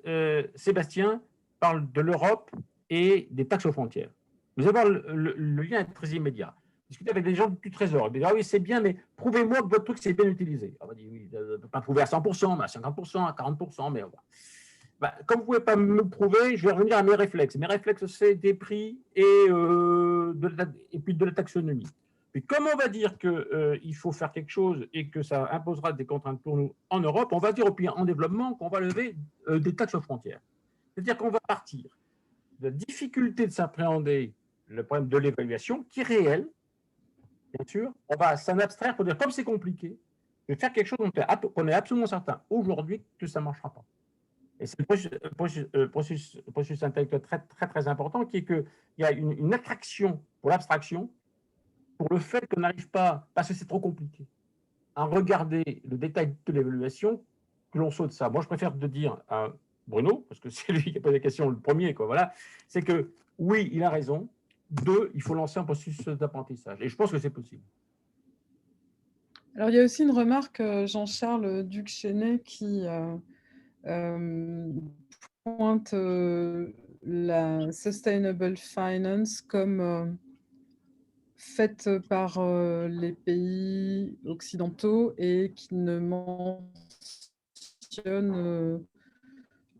Sébastien parle de l'Europe et des taxes aux frontières, vous allez voir, le lien est très immédiat. Discuter avec des gens du Trésor, ils disent, ah oui, c'est bien, mais prouvez-moi que votre truc, c'est bien utilisé. On va dire, oui, je ne peux pas prouver à 100%, mais à 50%, à 40%, mais comme vous ne pouvez pas me le prouver, je vais revenir à mes réflexes. Mes réflexes, c'est des prix et puis de la taxonomie. Puis comme on va dire qu'il faut faire quelque chose et que ça imposera des contraintes pour nous en Europe, on va dire au pays en développement qu'on va lever des taxes aux frontières. C'est-à-dire qu'on va partir de la difficulté de s'appréhender le problème de l'évaluation, qui est réel, bien sûr. On va s'en abstraire pour dire, comme c'est compliqué, je vais faire quelque chose dont on est absolument certain aujourd'hui que ça ne marchera pas. Et c'est le processus intellectuel très, très, très important, qui est qu'il y a une attraction pour l'abstraction, pour le fait qu'on n'arrive pas, parce que c'est trop compliqué, à regarder le détail de l'évaluation que l'on saute ça. Moi, je préfère te dire à Bruno, parce que c'est lui qui a posé la question le premier, quoi, voilà, c'est que oui, il a raison. 2, il faut lancer un processus d'apprentissage. Et je pense que c'est possible. Alors, il y a aussi une remarque, Jean-Charles Duc-Chenet, qui pointe la sustainable finance comme faite par les pays occidentaux et qui ne mentionne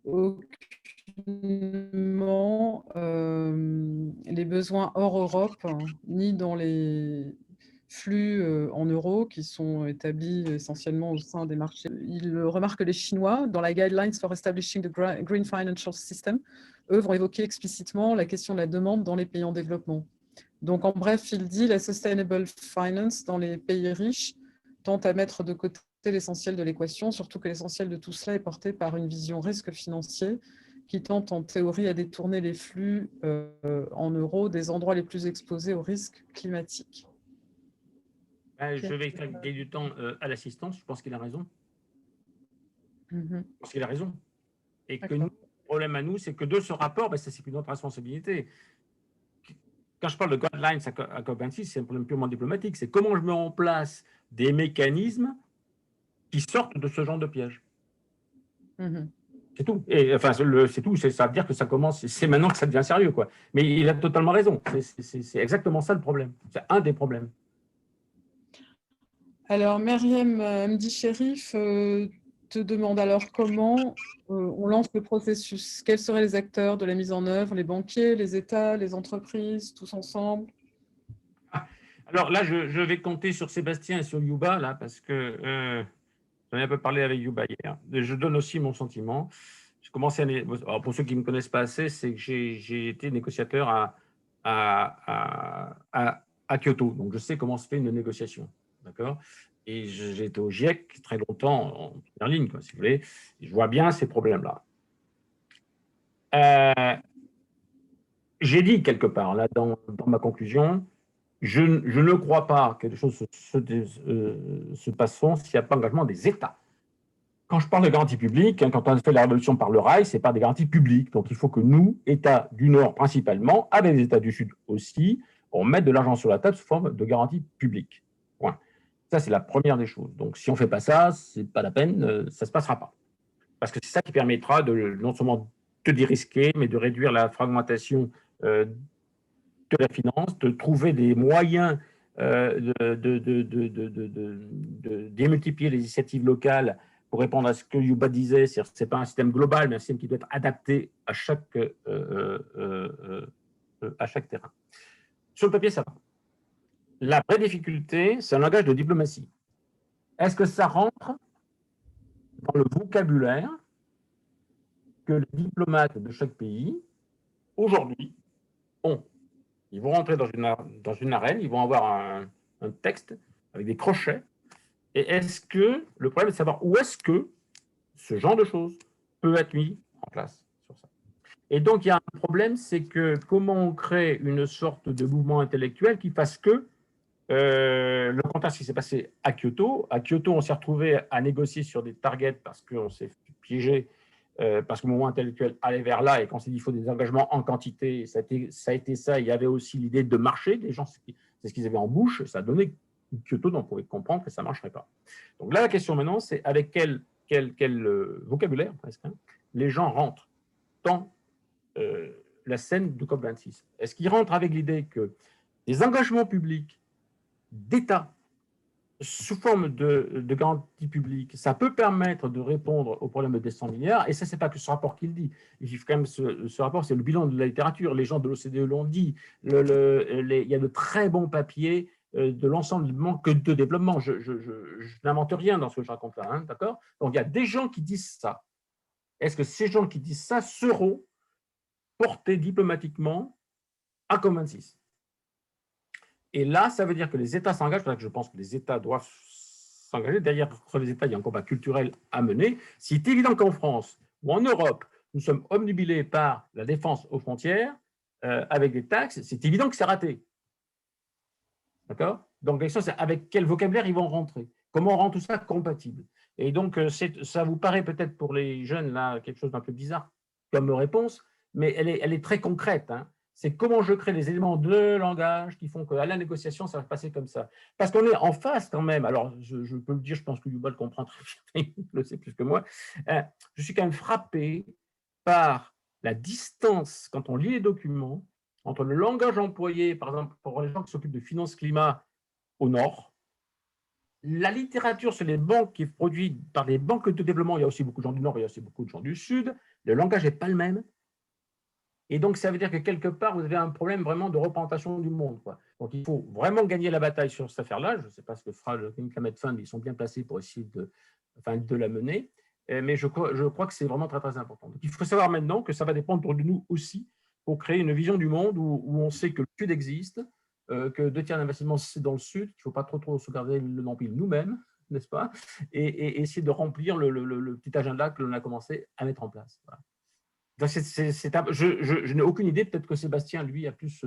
aucunement les besoins hors Europe, ni dans les flux en euros qui sont établis essentiellement au sein des marchés. Il remarque que les Chinois, dans la Guidelines for Establishing the Green Financial System, eux vont évoquer explicitement la question de la demande dans les pays en développement. Donc, en bref, il dit la sustainable finance dans les pays riches tente à mettre de côté l'essentiel de l'équation, surtout que l'essentiel de tout cela est porté par une vision risque financier qui tente en théorie à détourner les flux en euros des endroits les plus exposés aux risques climatiques. Je vais gagner du temps à l'assistance, je pense qu'il a raison. Je pense qu'il a raison. Et que nous, le problème à nous, c'est que de ce rapport, ça c'est une autre responsabilité. Quand je parle de guidelines à COP26, c'est un problème purement diplomatique. C'est comment je mets en place des mécanismes qui sortent de ce genre de piège. C'est tout. Et enfin, c'est tout. Ça veut dire que ça commence. C'est maintenant que ça devient sérieux, quoi. Mais il a totalement raison. C'est exactement ça le problème. C'est un des problèmes. Alors, Myriam Mdi Cherif te demande alors comment on lance le processus. Quels seraient les acteurs de la mise en œuvre? Les banquiers, les États, les entreprises, tous ensemble? Alors là, je vais compter sur Sébastien et sur Yuba, là, parce que j'en ai un peu parlé avec Yuba hier. Je donne aussi mon sentiment. J'ai commencé alors pour ceux qui ne me connaissent pas assez, c'est que j'ai été négociateur à Kyoto. Donc, je sais comment se fait une négociation. D'accord? Et j'ai été au GIEC très longtemps en première ligne, quoi, si vous voulez. Et je vois bien ces problèmes-là. J'ai dit quelque part, là, dans ma conclusion, je ne crois pas que les choses se passeront s'il n'y a pas engagement des États. Quand je parle de garantie publique, quand on a fait la révolution par le rail, ce n'est pas des garanties publiques. Donc, il faut que nous, États du Nord principalement, avec les États du Sud aussi, on mette de l'argent sur la table sous forme de garantie publique. Point. Ça, c'est la première des choses. Donc, si on ne fait pas ça, ce n'est pas la peine, ça ne se passera pas. Parce que c'est ça qui permettra non seulement de dérisquer, mais de réduire la fragmentation de la finance, de trouver des moyens de démultiplier les initiatives locales pour répondre à ce que Yuba disait, ce n'est pas un système global, mais un système qui doit être adapté à chaque terrain. Sur le papier, ça va. La vraie difficulté, c'est un langage de diplomatie. Est-ce que ça rentre dans le vocabulaire que les diplomates de chaque pays, aujourd'hui, ont? Ils vont rentrer dans une arène, ils vont avoir un texte avec des crochets. Et est-ce que, le problème est de savoir où est-ce que ce genre de choses peut être mis en place sur ça. Et donc, il y a un problème, c'est que comment on crée une sorte de mouvement intellectuel qui fasse que, le contraire de ce qui s'est passé à Kyoto, on s'est retrouvé à négocier sur des targets parce qu'on s'est piégé, parce que le mouvement intellectuel allait vers là et qu'on s'est dit qu'il faut des engagements en quantité, ça a été ça. Il y avait aussi l'idée de marché, les gens, c'est ce qu'ils avaient en bouche, ça a donné Kyoto, dont on pouvait comprendre que ça ne marcherait pas. Donc là, la question maintenant, c'est avec quel vocabulaire presque, les gens rentrent dans la scène du COP26. Est-ce qu'ils rentrent avec l'idée que les engagements publics d'État sous forme de garantie publique, ça peut permettre de répondre au problème des 100 milliards, et ça, ce n'est pas que ce rapport qui le dit. Il dit quand même ce rapport, c'est le bilan de la littérature. Les gens de l'OCDE l'ont dit. Il y a de très bons papiers de l'ensemble du manque de développement. Je n'invente rien dans ce que je raconte là, d'accord? Donc, il y a des gens qui disent ça. Est-ce que ces gens qui disent ça seront portés diplomatiquement à COP26? Et là, ça veut dire que les États s'engagent, parce que je pense que les États doivent s'engager. Derrière les États, il y a un combat culturel à mener. C'est évident qu'en France ou en Europe, nous sommes obnubilés par la défense aux frontières avec des taxes, c'est évident que c'est raté. D'accord? Donc, la question, c'est avec quel vocabulaire ils vont rentrer. Comment on rend tout ça compatible? Et donc, ça vous paraît peut-être pour les jeunes là quelque chose d'un peu bizarre comme réponse, mais elle est très concrète, hein. C'est comment je crée les éléments de langage qui font qu'à la négociation, ça va se passer comme ça. Parce qu'on est en face quand même, alors je peux le dire, je pense que Yuval comprend très bien, il le sait plus que moi, je suis quand même frappé par la distance, quand on lit les documents, entre le langage employé, par exemple, pour les gens qui s'occupent de finances climat au nord, la littérature sur les banques qui est produite par les banques de développement, il y a aussi beaucoup de gens du nord, il y a aussi beaucoup de gens du sud, le langage n'est pas le même. Et donc, ça veut dire que quelque part, vous avez un problème vraiment de représentation du monde, quoi. Donc, il faut vraiment gagner la bataille sur cette affaire-là. Je ne sais pas ce que fera le Climate Fund, ils sont bien placés pour essayer de la mener. Mais je crois que c'est vraiment très, très important. Donc, il faut savoir maintenant que ça va dépendre de nous aussi pour créer une vision du monde où on sait que le Sud existe, que 2 tiers d'investissement, c'est dans le Sud, qu'il ne faut pas trop se garder le nombril nous-mêmes, n'est-ce pas? Et essayer de remplir le petit agenda que l'on a commencé à mettre en place. Voilà. Je n'ai aucune idée. Peut-être que Sébastien, lui, il est plus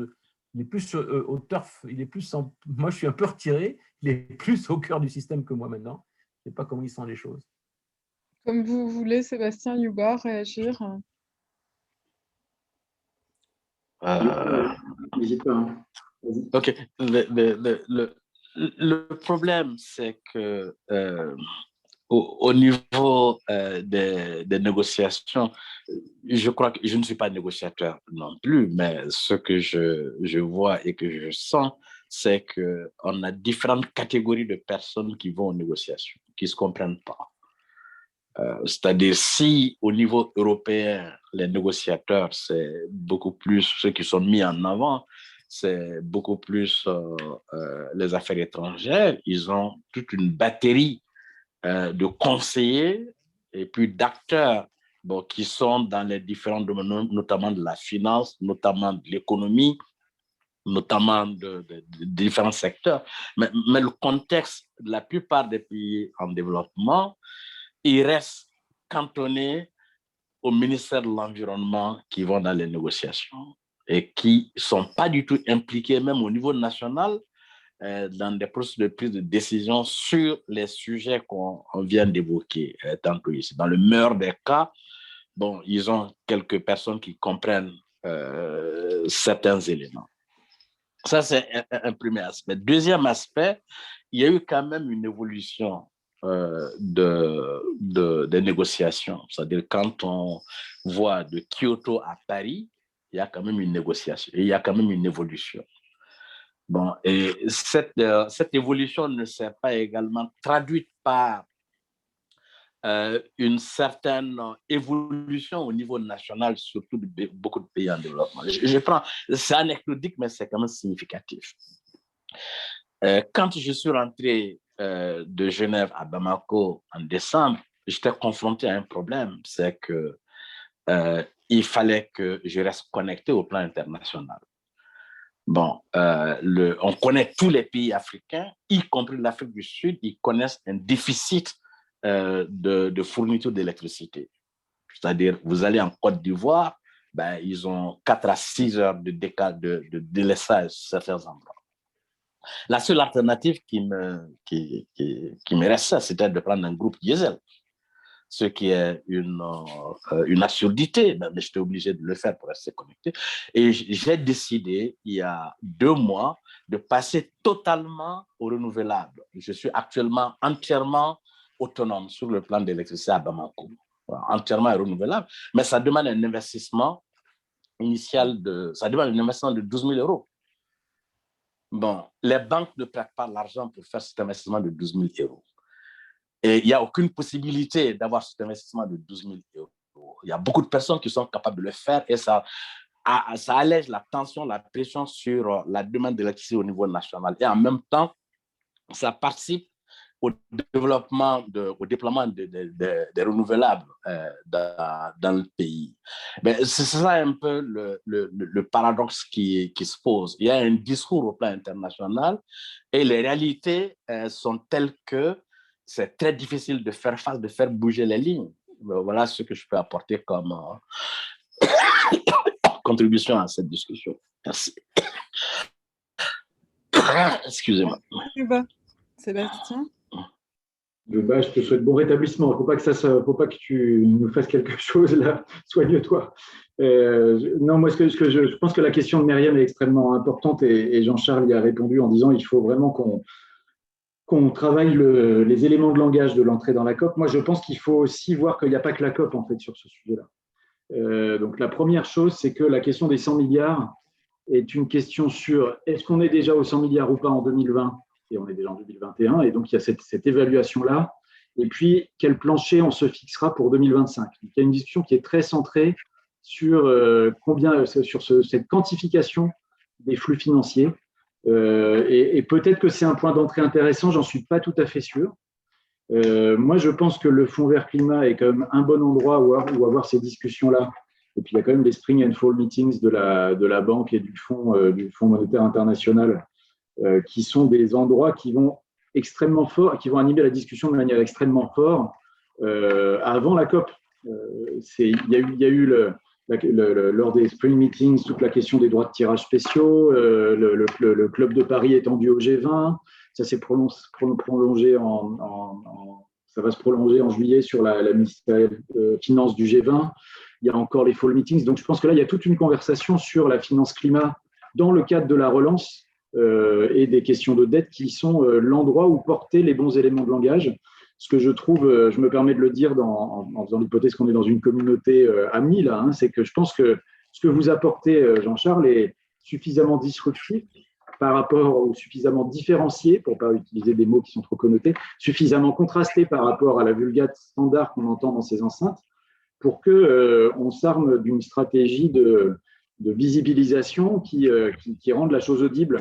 au turf. Moi, je suis un peu retiré. Il est plus au cœur du système que moi maintenant. Je ne sais pas comment il sent les choses. Comme vous voulez, Sébastien, Yuba, réagir. N'hésite pas. Hein. Ok. Le problème, c'est que au niveau des négociations, je crois que je ne suis pas négociateur non plus, mais ce que je vois et que je sens, c'est qu'on a différentes catégories de personnes qui vont aux négociations, qui ne se comprennent pas. C'est-à-dire, si au niveau européen, les négociateurs, c'est beaucoup plus ceux qui sont mis en avant, c'est beaucoup plus les affaires étrangères, ils ont toute une batterie de conseillers et puis d'acteurs qui sont dans les différents domaines, notamment de la finance, notamment de l'économie, notamment de différents secteurs. Mais le contexte de la plupart des pays en développement, il reste cantonné au ministère de l'Environnement qui vont dans les négociations et qui ne sont pas du tout impliqués, même au niveau national, dans des processus de prise de décision sur les sujets qu'on vient d'évoquer tantôt ici. Dans le meilleur des cas, ils ont quelques personnes qui comprennent certains éléments. Ça, c'est un premier aspect. Deuxième aspect, il y a eu quand même une évolution des négociations. C'est-à-dire, quand on voit de Kyoto à Paris, il y a quand même une négociation et il y a quand même une évolution. Et cette évolution ne s'est pas également traduite par une certaine évolution au niveau national, surtout de beaucoup de pays en développement. C'est anecdotique, mais c'est quand même significatif. Quand je suis rentré de Genève à Bamako en décembre, j'étais confronté à un problème, c'est que il fallait que je reste connecté au plan international. On connaît tous les pays africains, y compris l'Afrique du Sud, ils connaissent un déficit de fourniture d'électricité. C'est-à-dire, vous allez en Côte d'Ivoire, ils ont 4 à 6 heures de délaissage sur certains endroits. La seule alternative qui me restait, c'était de prendre un groupe diesel, ce qui est une absurdité, mais j'étais obligé de le faire pour rester connecté. Et j'ai décidé, il y a 2 mois, de passer totalement au renouvelable. Je suis actuellement entièrement autonome sur le plan de l'électricité à Bamako, entièrement renouvelable, mais ça demande un investissement initial ça demande un investissement de 12 000 euros. Les banques ne prêtent pas l'argent pour faire cet investissement de 12 000 euros. Et il n'y a aucune possibilité d'avoir cet investissement de 12 000 euros. Il y a beaucoup de personnes qui sont capables de le faire et ça allège la tension, la pression sur la demande d'électricité au niveau national. Et en même temps, ça participe au déploiement des renouvelables dans le pays. Mais c'est ça un peu le paradoxe qui se pose. Il y a un discours au plan international et les réalités sont telles que c'est très difficile de faire face, de faire bouger les lignes. Voilà ce que je peux apporter comme contribution à cette discussion. Merci. Excusez-moi. Sébastien? Je te souhaite bon rétablissement. Il ne faut pas que tu nous fasses quelque chose là. Soigne-toi. Non, moi, je pense que la question de Myriam est extrêmement importante et Jean-Charles y a répondu en disant il faut vraiment qu'on travaille les éléments de langage de l'entrée dans la COP. Moi, je pense qu'il faut aussi voir qu'il n'y a pas que la COP en fait sur ce sujet-là. Donc, la première chose, c'est que la question des 100 milliards est une question sur est-ce qu'on est déjà aux 100 milliards ou pas en 2020 et on est déjà en 2021 et donc il y a cette évaluation-là. Et puis, quel plancher on se fixera pour 2025. Donc, il y a une discussion qui est très centrée sur cette quantification des flux financiers. Et peut-être que c'est un point d'entrée intéressant, j'en suis pas tout à fait sûr. Moi, je pense que le Fonds vert climat est quand même un bon endroit où avoir ces discussions-là. Et puis, il y a quand même les spring and fall meetings de la banque et du Fonds monétaire international qui sont des endroits qui vont extrêmement fort, qui vont animer la discussion de manière extrêmement forte avant la COP. Il y a eu lors des spring meetings toute la question des droits de tirage spéciaux, le club de Paris étendu au G20. Ça s'est prolongé ça va se prolonger en juillet sur la ministérielle finance du G20. Il y a encore les fall meetings. Donc, je pense que là, il y a toute une conversation sur la finance climat dans le cadre de la relance et des questions de dette qui sont l'endroit où porter les bons éléments de langage. Ce que je trouve, je me permets de le dire en faisant l'hypothèse qu'on est dans une communauté amie, là, c'est que je pense que ce que vous apportez, Jean-Charles, est suffisamment disruptif par rapport ou suffisamment différencié, pour ne pas utiliser des mots qui sont trop connotés, suffisamment contrasté par rapport à la vulgate standard qu'on entend dans ces enceintes, pour qu'on s'arme d'une stratégie de visibilisation qui rende la chose audible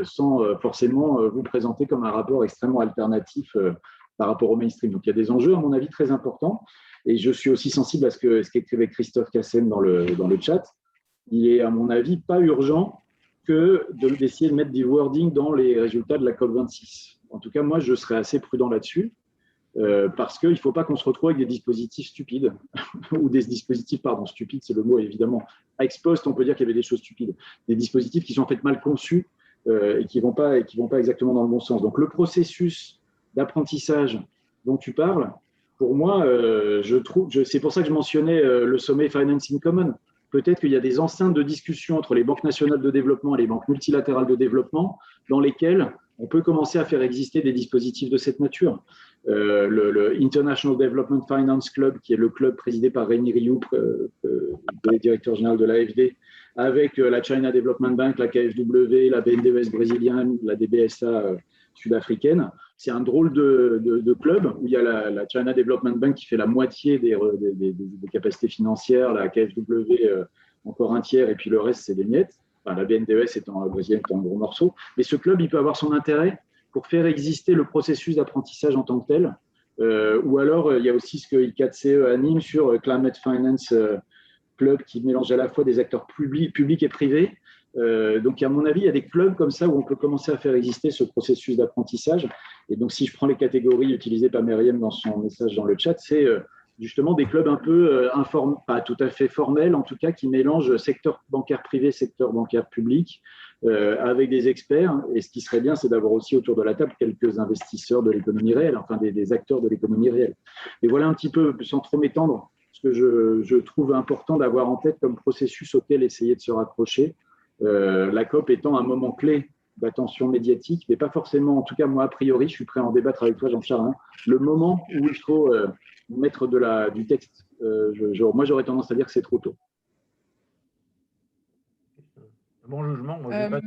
sans forcément vous présenter comme un rapport extrêmement alternatif par rapport au mainstream. Donc il y a des enjeux, à mon avis, très importants. Et je suis aussi sensible à ce qu'écrivait Christophe Cassem dans le chat. Il est, à mon avis, pas urgent que d'essayer de mettre du wording dans les résultats de la COP26. En tout cas, moi, je serais assez prudent là-dessus. Parce qu'il ne faut pas qu'on se retrouve avec des dispositifs stupides, ou des dispositifs, pardon, stupides, c'est le mot évidemment. À ex post, on peut dire qu'il y avait des choses stupides. Des dispositifs qui sont en fait mal conçus et qui ne vont pas exactement dans le bon sens. Donc le processus d'apprentissage dont tu parles, pour moi, c'est pour ça que je mentionnais le sommet Financing Common. Peut-être qu'il y a des enceintes de discussion entre les banques nationales de développement et les banques multilatérales de développement dans lesquelles on peut commencer à faire exister des dispositifs de cette nature. Le International Development Finance Club, qui est le club présidé par Rémi Rioux, le directeur général de l'AFD, avec la China Development Bank, la KfW, la BNDES brésilienne, la DBSA sud-africaine. C'est un drôle de club où il y a la China Development Bank qui fait la moitié des capacités financières, la KfW encore un tiers, et puis le reste, c'est des miettes. Enfin, la BNDES brésilienne étant un gros morceau. Mais ce club, il peut avoir son intérêt pour faire exister le processus d'apprentissage en tant que tel. Ou alors, il y a aussi ce que I4CE anime sur Climate Finance Club qui mélange à la fois des acteurs publics et privés. Donc, à mon avis, il y a des clubs comme ça où on peut commencer à faire exister ce processus d'apprentissage. Et donc, si je prends les catégories utilisées par Myriam dans son message dans le chat, c'est justement des clubs un peu pas tout à fait formels, en tout cas, qui mélangent secteur bancaire privé, secteur bancaire public, avec des experts. Et ce qui serait bien, c'est d'avoir aussi autour de la table quelques investisseurs de l'économie réelle, enfin des acteurs de l'économie réelle. Et voilà un petit peu, sans trop m'étendre, ce que je trouve important d'avoir en tête comme processus auquel essayer de se raccrocher. La COP étant un moment clé d'attention médiatique, mais pas forcément, en tout cas moi a priori, je suis prêt à en débattre avec toi Jean-Charles, le moment où il faut mettre du texte. Moi j'aurais tendance à dire que c'est trop tôt. Bon jugement, moi j'ai pas...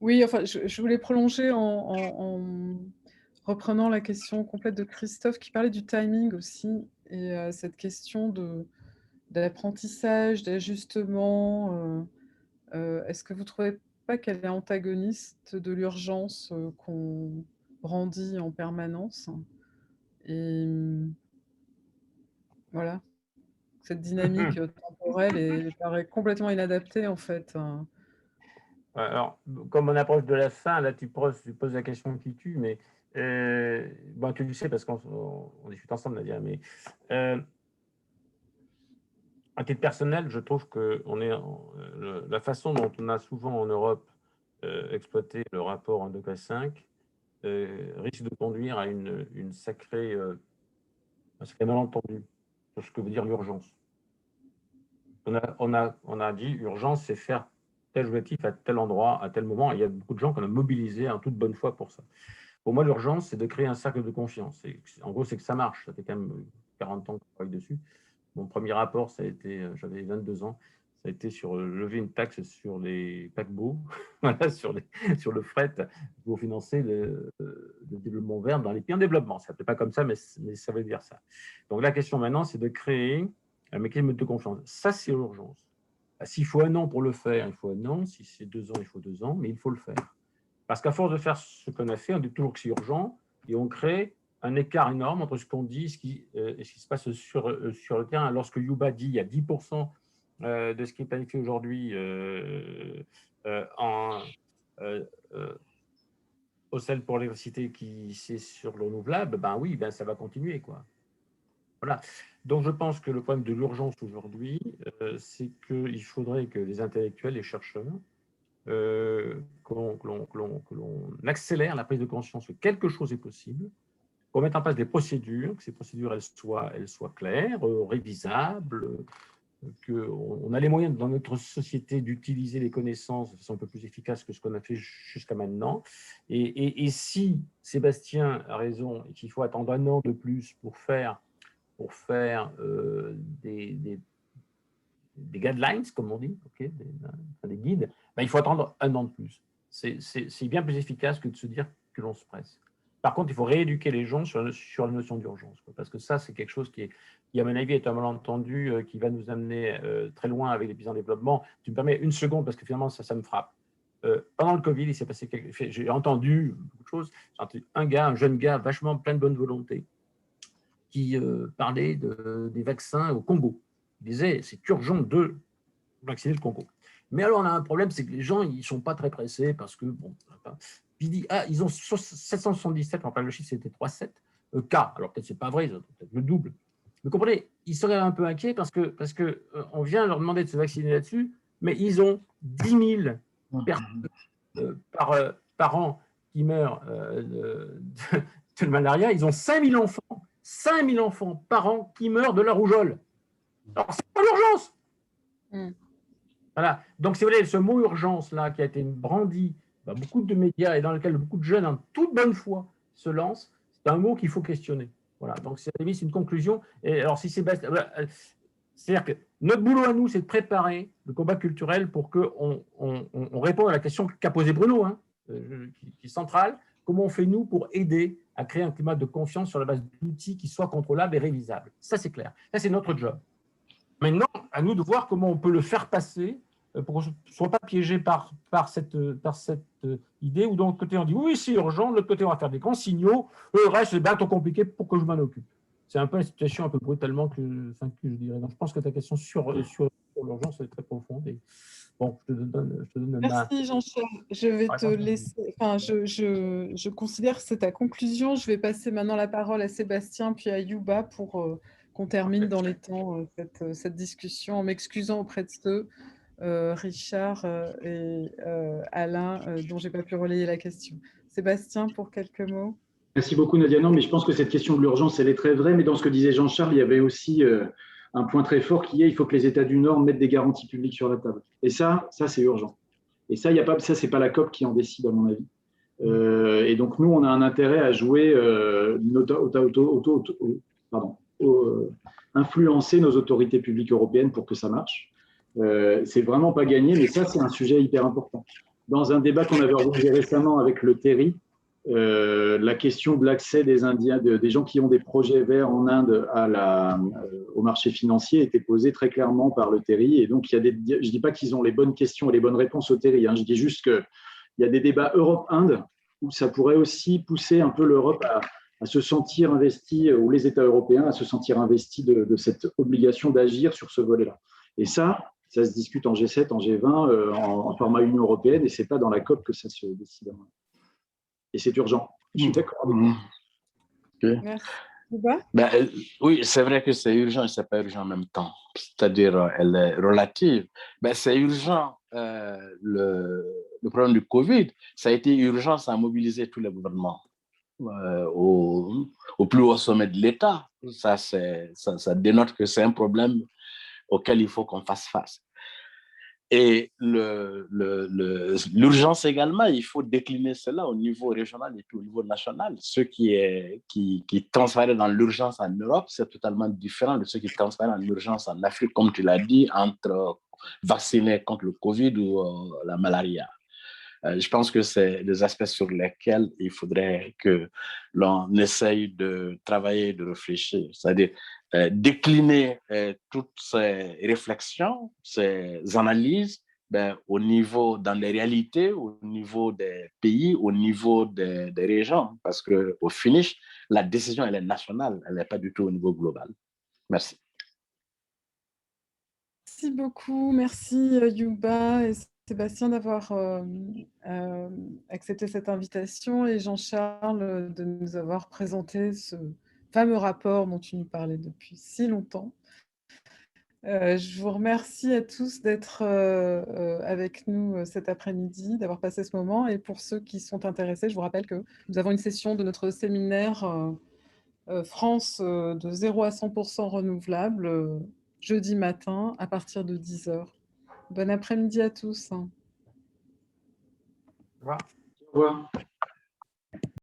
Oui, enfin, je voulais prolonger en reprenant la question complète de Christophe qui parlait du timing aussi, et cette question d'apprentissage, d'ajustement. Est-ce que vous ne trouvez pas qu'elle est antagoniste de l'urgence qu'on brandit en permanence? Et voilà, cette dynamique temporelle elle paraît complètement inadaptée en fait. Alors, comme on approche de la fin, là tu poses la question qui tue, mais bon, tu le sais parce qu'on discute ensemble, Nadia, mais à titre personnel, je trouve que la façon dont on a souvent en Europe exploité le rapport 1,5 risque de conduire à un sacré malentendu sur ce que veut dire l'urgence. On a dit urgence, c'est faire tel objectif à tel endroit, à tel moment. Et il y a beaucoup de gens qu'on a mobilisés en toute bonne foi pour ça. Pour moi, l'urgence, c'est de créer un cercle de confiance. Et en gros, c'est que ça marche. Ça fait quand même 40 ans que je travaille dessus. Mon premier rapport, ça a été, j'avais 22 ans, ça a été sur lever une taxe sur les paquebots, voilà, sur le fret pour financer le développement vert dans les pays en développement. Ça ne fait pas comme ça, mais ça veut dire ça. Donc la question maintenant, c'est de créer un mécanisme de confiance. Ça, c'est l'urgence. S'il faut 1 an pour le faire, il faut 1 an. Si c'est 2 ans, il faut 2 ans, mais il faut le faire. Parce qu'à force de faire ce qu'on a fait, on dit toujours que c'est urgent et on crée un écart énorme entre ce qu'on dit et ce qui se passe sur le terrain. Lorsque Yuba dit qu'il y a 10% de ce qui est planifié aujourd'hui au sel pour l'électricité qui c'est sur le renouvelable, ben oui, ben ça va continuer, quoi. Voilà. Donc je pense que le problème de l'urgence aujourd'hui, c'est qu'il faudrait que les intellectuels, les chercheurs, que l'on accélère la prise de conscience que quelque chose est possible, qu'on mette en place des procédures, que ces procédures elles soient claires, révisables, qu'on a les moyens dans notre société d'utiliser les connaissances de façon un peu plus efficace que ce qu'on a fait jusqu'à maintenant. Et si Sébastien a raison et qu'il faut attendre 1 an de plus pour faire des guidelines, comme on dit, okay, des guides, ben, il faut attendre 1 an de plus. C'est bien plus efficace que de se dire que l'on se presse. Par contre, il faut rééduquer les gens sur la notion d'urgence, parce que ça, c'est quelque chose qui, à mon avis, est un malentendu qui va nous amener très loin avec les pays en développement. Tu me permets 1 seconde, parce que finalement, ça me frappe. Pendant le Covid, il s'est passé quelque chose. J'ai entendu beaucoup de choses. J'ai entendu un jeune gars, vachement plein de bonne volonté, qui parlait des vaccins au Congo. Il disait, c'est urgent de vacciner le Congo. Mais alors, on a un problème, c'est que les gens, ils ne sont pas très pressés parce que, bon, il dit, ils ont 777, enfin, le chiffre, c'était 3,7 cas. Alors, peut-être, ce n'est pas vrai, ils ont peut-être le double. Vous comprenez, ils seraient un peu inquiets parce que on vient leur demander de se vacciner là-dessus, mais ils ont 10 000 personnes par an qui meurent de malaria. Ils ont 5 000 enfants par an qui meurent de la rougeole. Alors, c'est pas l'urgence. Voilà. Donc, si vous voulez, ce mot urgence là qui a été brandi par beaucoup de médias et dans lequel beaucoup de jeunes en toute bonne foi se lancent, c'est un mot qu'il faut questionner. Voilà. Donc, c'est une conclusion. Et alors, si Sébastien, c'est-à-dire que notre boulot à nous, c'est de préparer le combat culturel pour qu'on réponde à la question qu'a posée Bruno, qui est centrale. Comment on fait, nous, pour aider à créer un climat de confiance sur la base d'outils qui soient contrôlables et révisables? Ça, c'est clair. Ça, c'est notre job. Maintenant, à nous de voir comment on peut le faire passer pour qu'on ne soit pas piégé par cette idée où, d'un côté, on dit oui, c'est urgent, de l'autre côté, on va faire des grands signaux, le reste, c'est trop compliqué pour que je m'en occupe. C'est un peu une situation un peu brutalement que je dirais. Donc, je pense que ta question sur l'urgence est très profonde. Et, bon, je te donne Merci Jean-Charles. Je vais te laisser. Enfin, je considère que c'est ta conclusion. Je vais passer maintenant la parole à Sébastien puis à Yuba pour qu'on termine dans les temps cette discussion, en m'excusant auprès de ceux, Richard et Alain, dont je n'ai pas pu relayer la question. Sébastien, pour quelques mots. Merci beaucoup Nadia. Non, mais je pense que cette question de l'urgence, elle est très vraie, mais dans ce que disait Jean-Charles, il y avait aussi un point très fort qui est il faut que les États du Nord mettent des garanties publiques sur la table. Et ça c'est urgent. Et ça, c'est pas la COP qui en décide, à mon avis. Et donc, nous, on a un intérêt à jouer, influencer nos autorités publiques européennes pour que ça marche. C'est vraiment pas gagné, mais ça, c'est un sujet hyper important. Dans un débat qu'on avait organisé récemment avec le Terry, la question de l'accès des Indiens, des gens qui ont des projets verts en Inde au marché financier était posée très clairement par le Terry. Et donc, je ne dis pas qu'ils ont les bonnes questions et les bonnes réponses au Terry. Je dis juste qu'il y a des débats Europe-Inde où ça pourrait aussi pousser un peu l'Europe à se sentir investie, ou les États européens à se sentir investis de cette obligation d'agir sur ce volet-là. Et ça se discute en G7, en G20, en format Union européenne, et ce n'est pas dans la COP que ça se décide. Et c'est urgent. Je suis d'accord avec vous. Merci. Oui, c'est vrai que c'est urgent et ce n'est pas urgent en même temps. C'est-à-dire, elle est relative. C'est urgent. Le problème du Covid, ça a été urgent, ça a mobilisé tous les gouvernements. au plus haut sommet de l'État. Ça dénote que c'est un problème auquel il faut qu'on fasse face. Et l'urgence également, il faut décliner cela au niveau régional et puis au niveau national. Ce qui transparaît dans l'urgence en Europe, c'est totalement différent de ce qui transparaît en urgence en Afrique, comme tu l'as dit, entre vacciner contre le Covid ou la malaria. Je pense que c'est des aspects sur lesquels il faudrait que l'on essaye de travailler, de réfléchir. C'est-à-dire décliner toutes ces réflexions, ces analyses au niveau, dans les réalités, au niveau des pays, au niveau des régions. Parce qu'au finish, la décision, elle est nationale, elle n'est pas du tout au niveau global. Merci. Merci beaucoup. Merci Yuba et Sébastien d'avoir accepté cette invitation et Jean-Charles de nous avoir présenté ce fameux rapport dont tu nous parlais depuis si longtemps. Je vous remercie à tous d'être avec nous cet après-midi, d'avoir passé ce moment. Et pour ceux qui sont intéressés, je vous rappelle que nous avons une session de notre séminaire France de 0 à 100% renouvelable jeudi matin à partir de 10h. Bon après-midi à tous. Au revoir. Au revoir.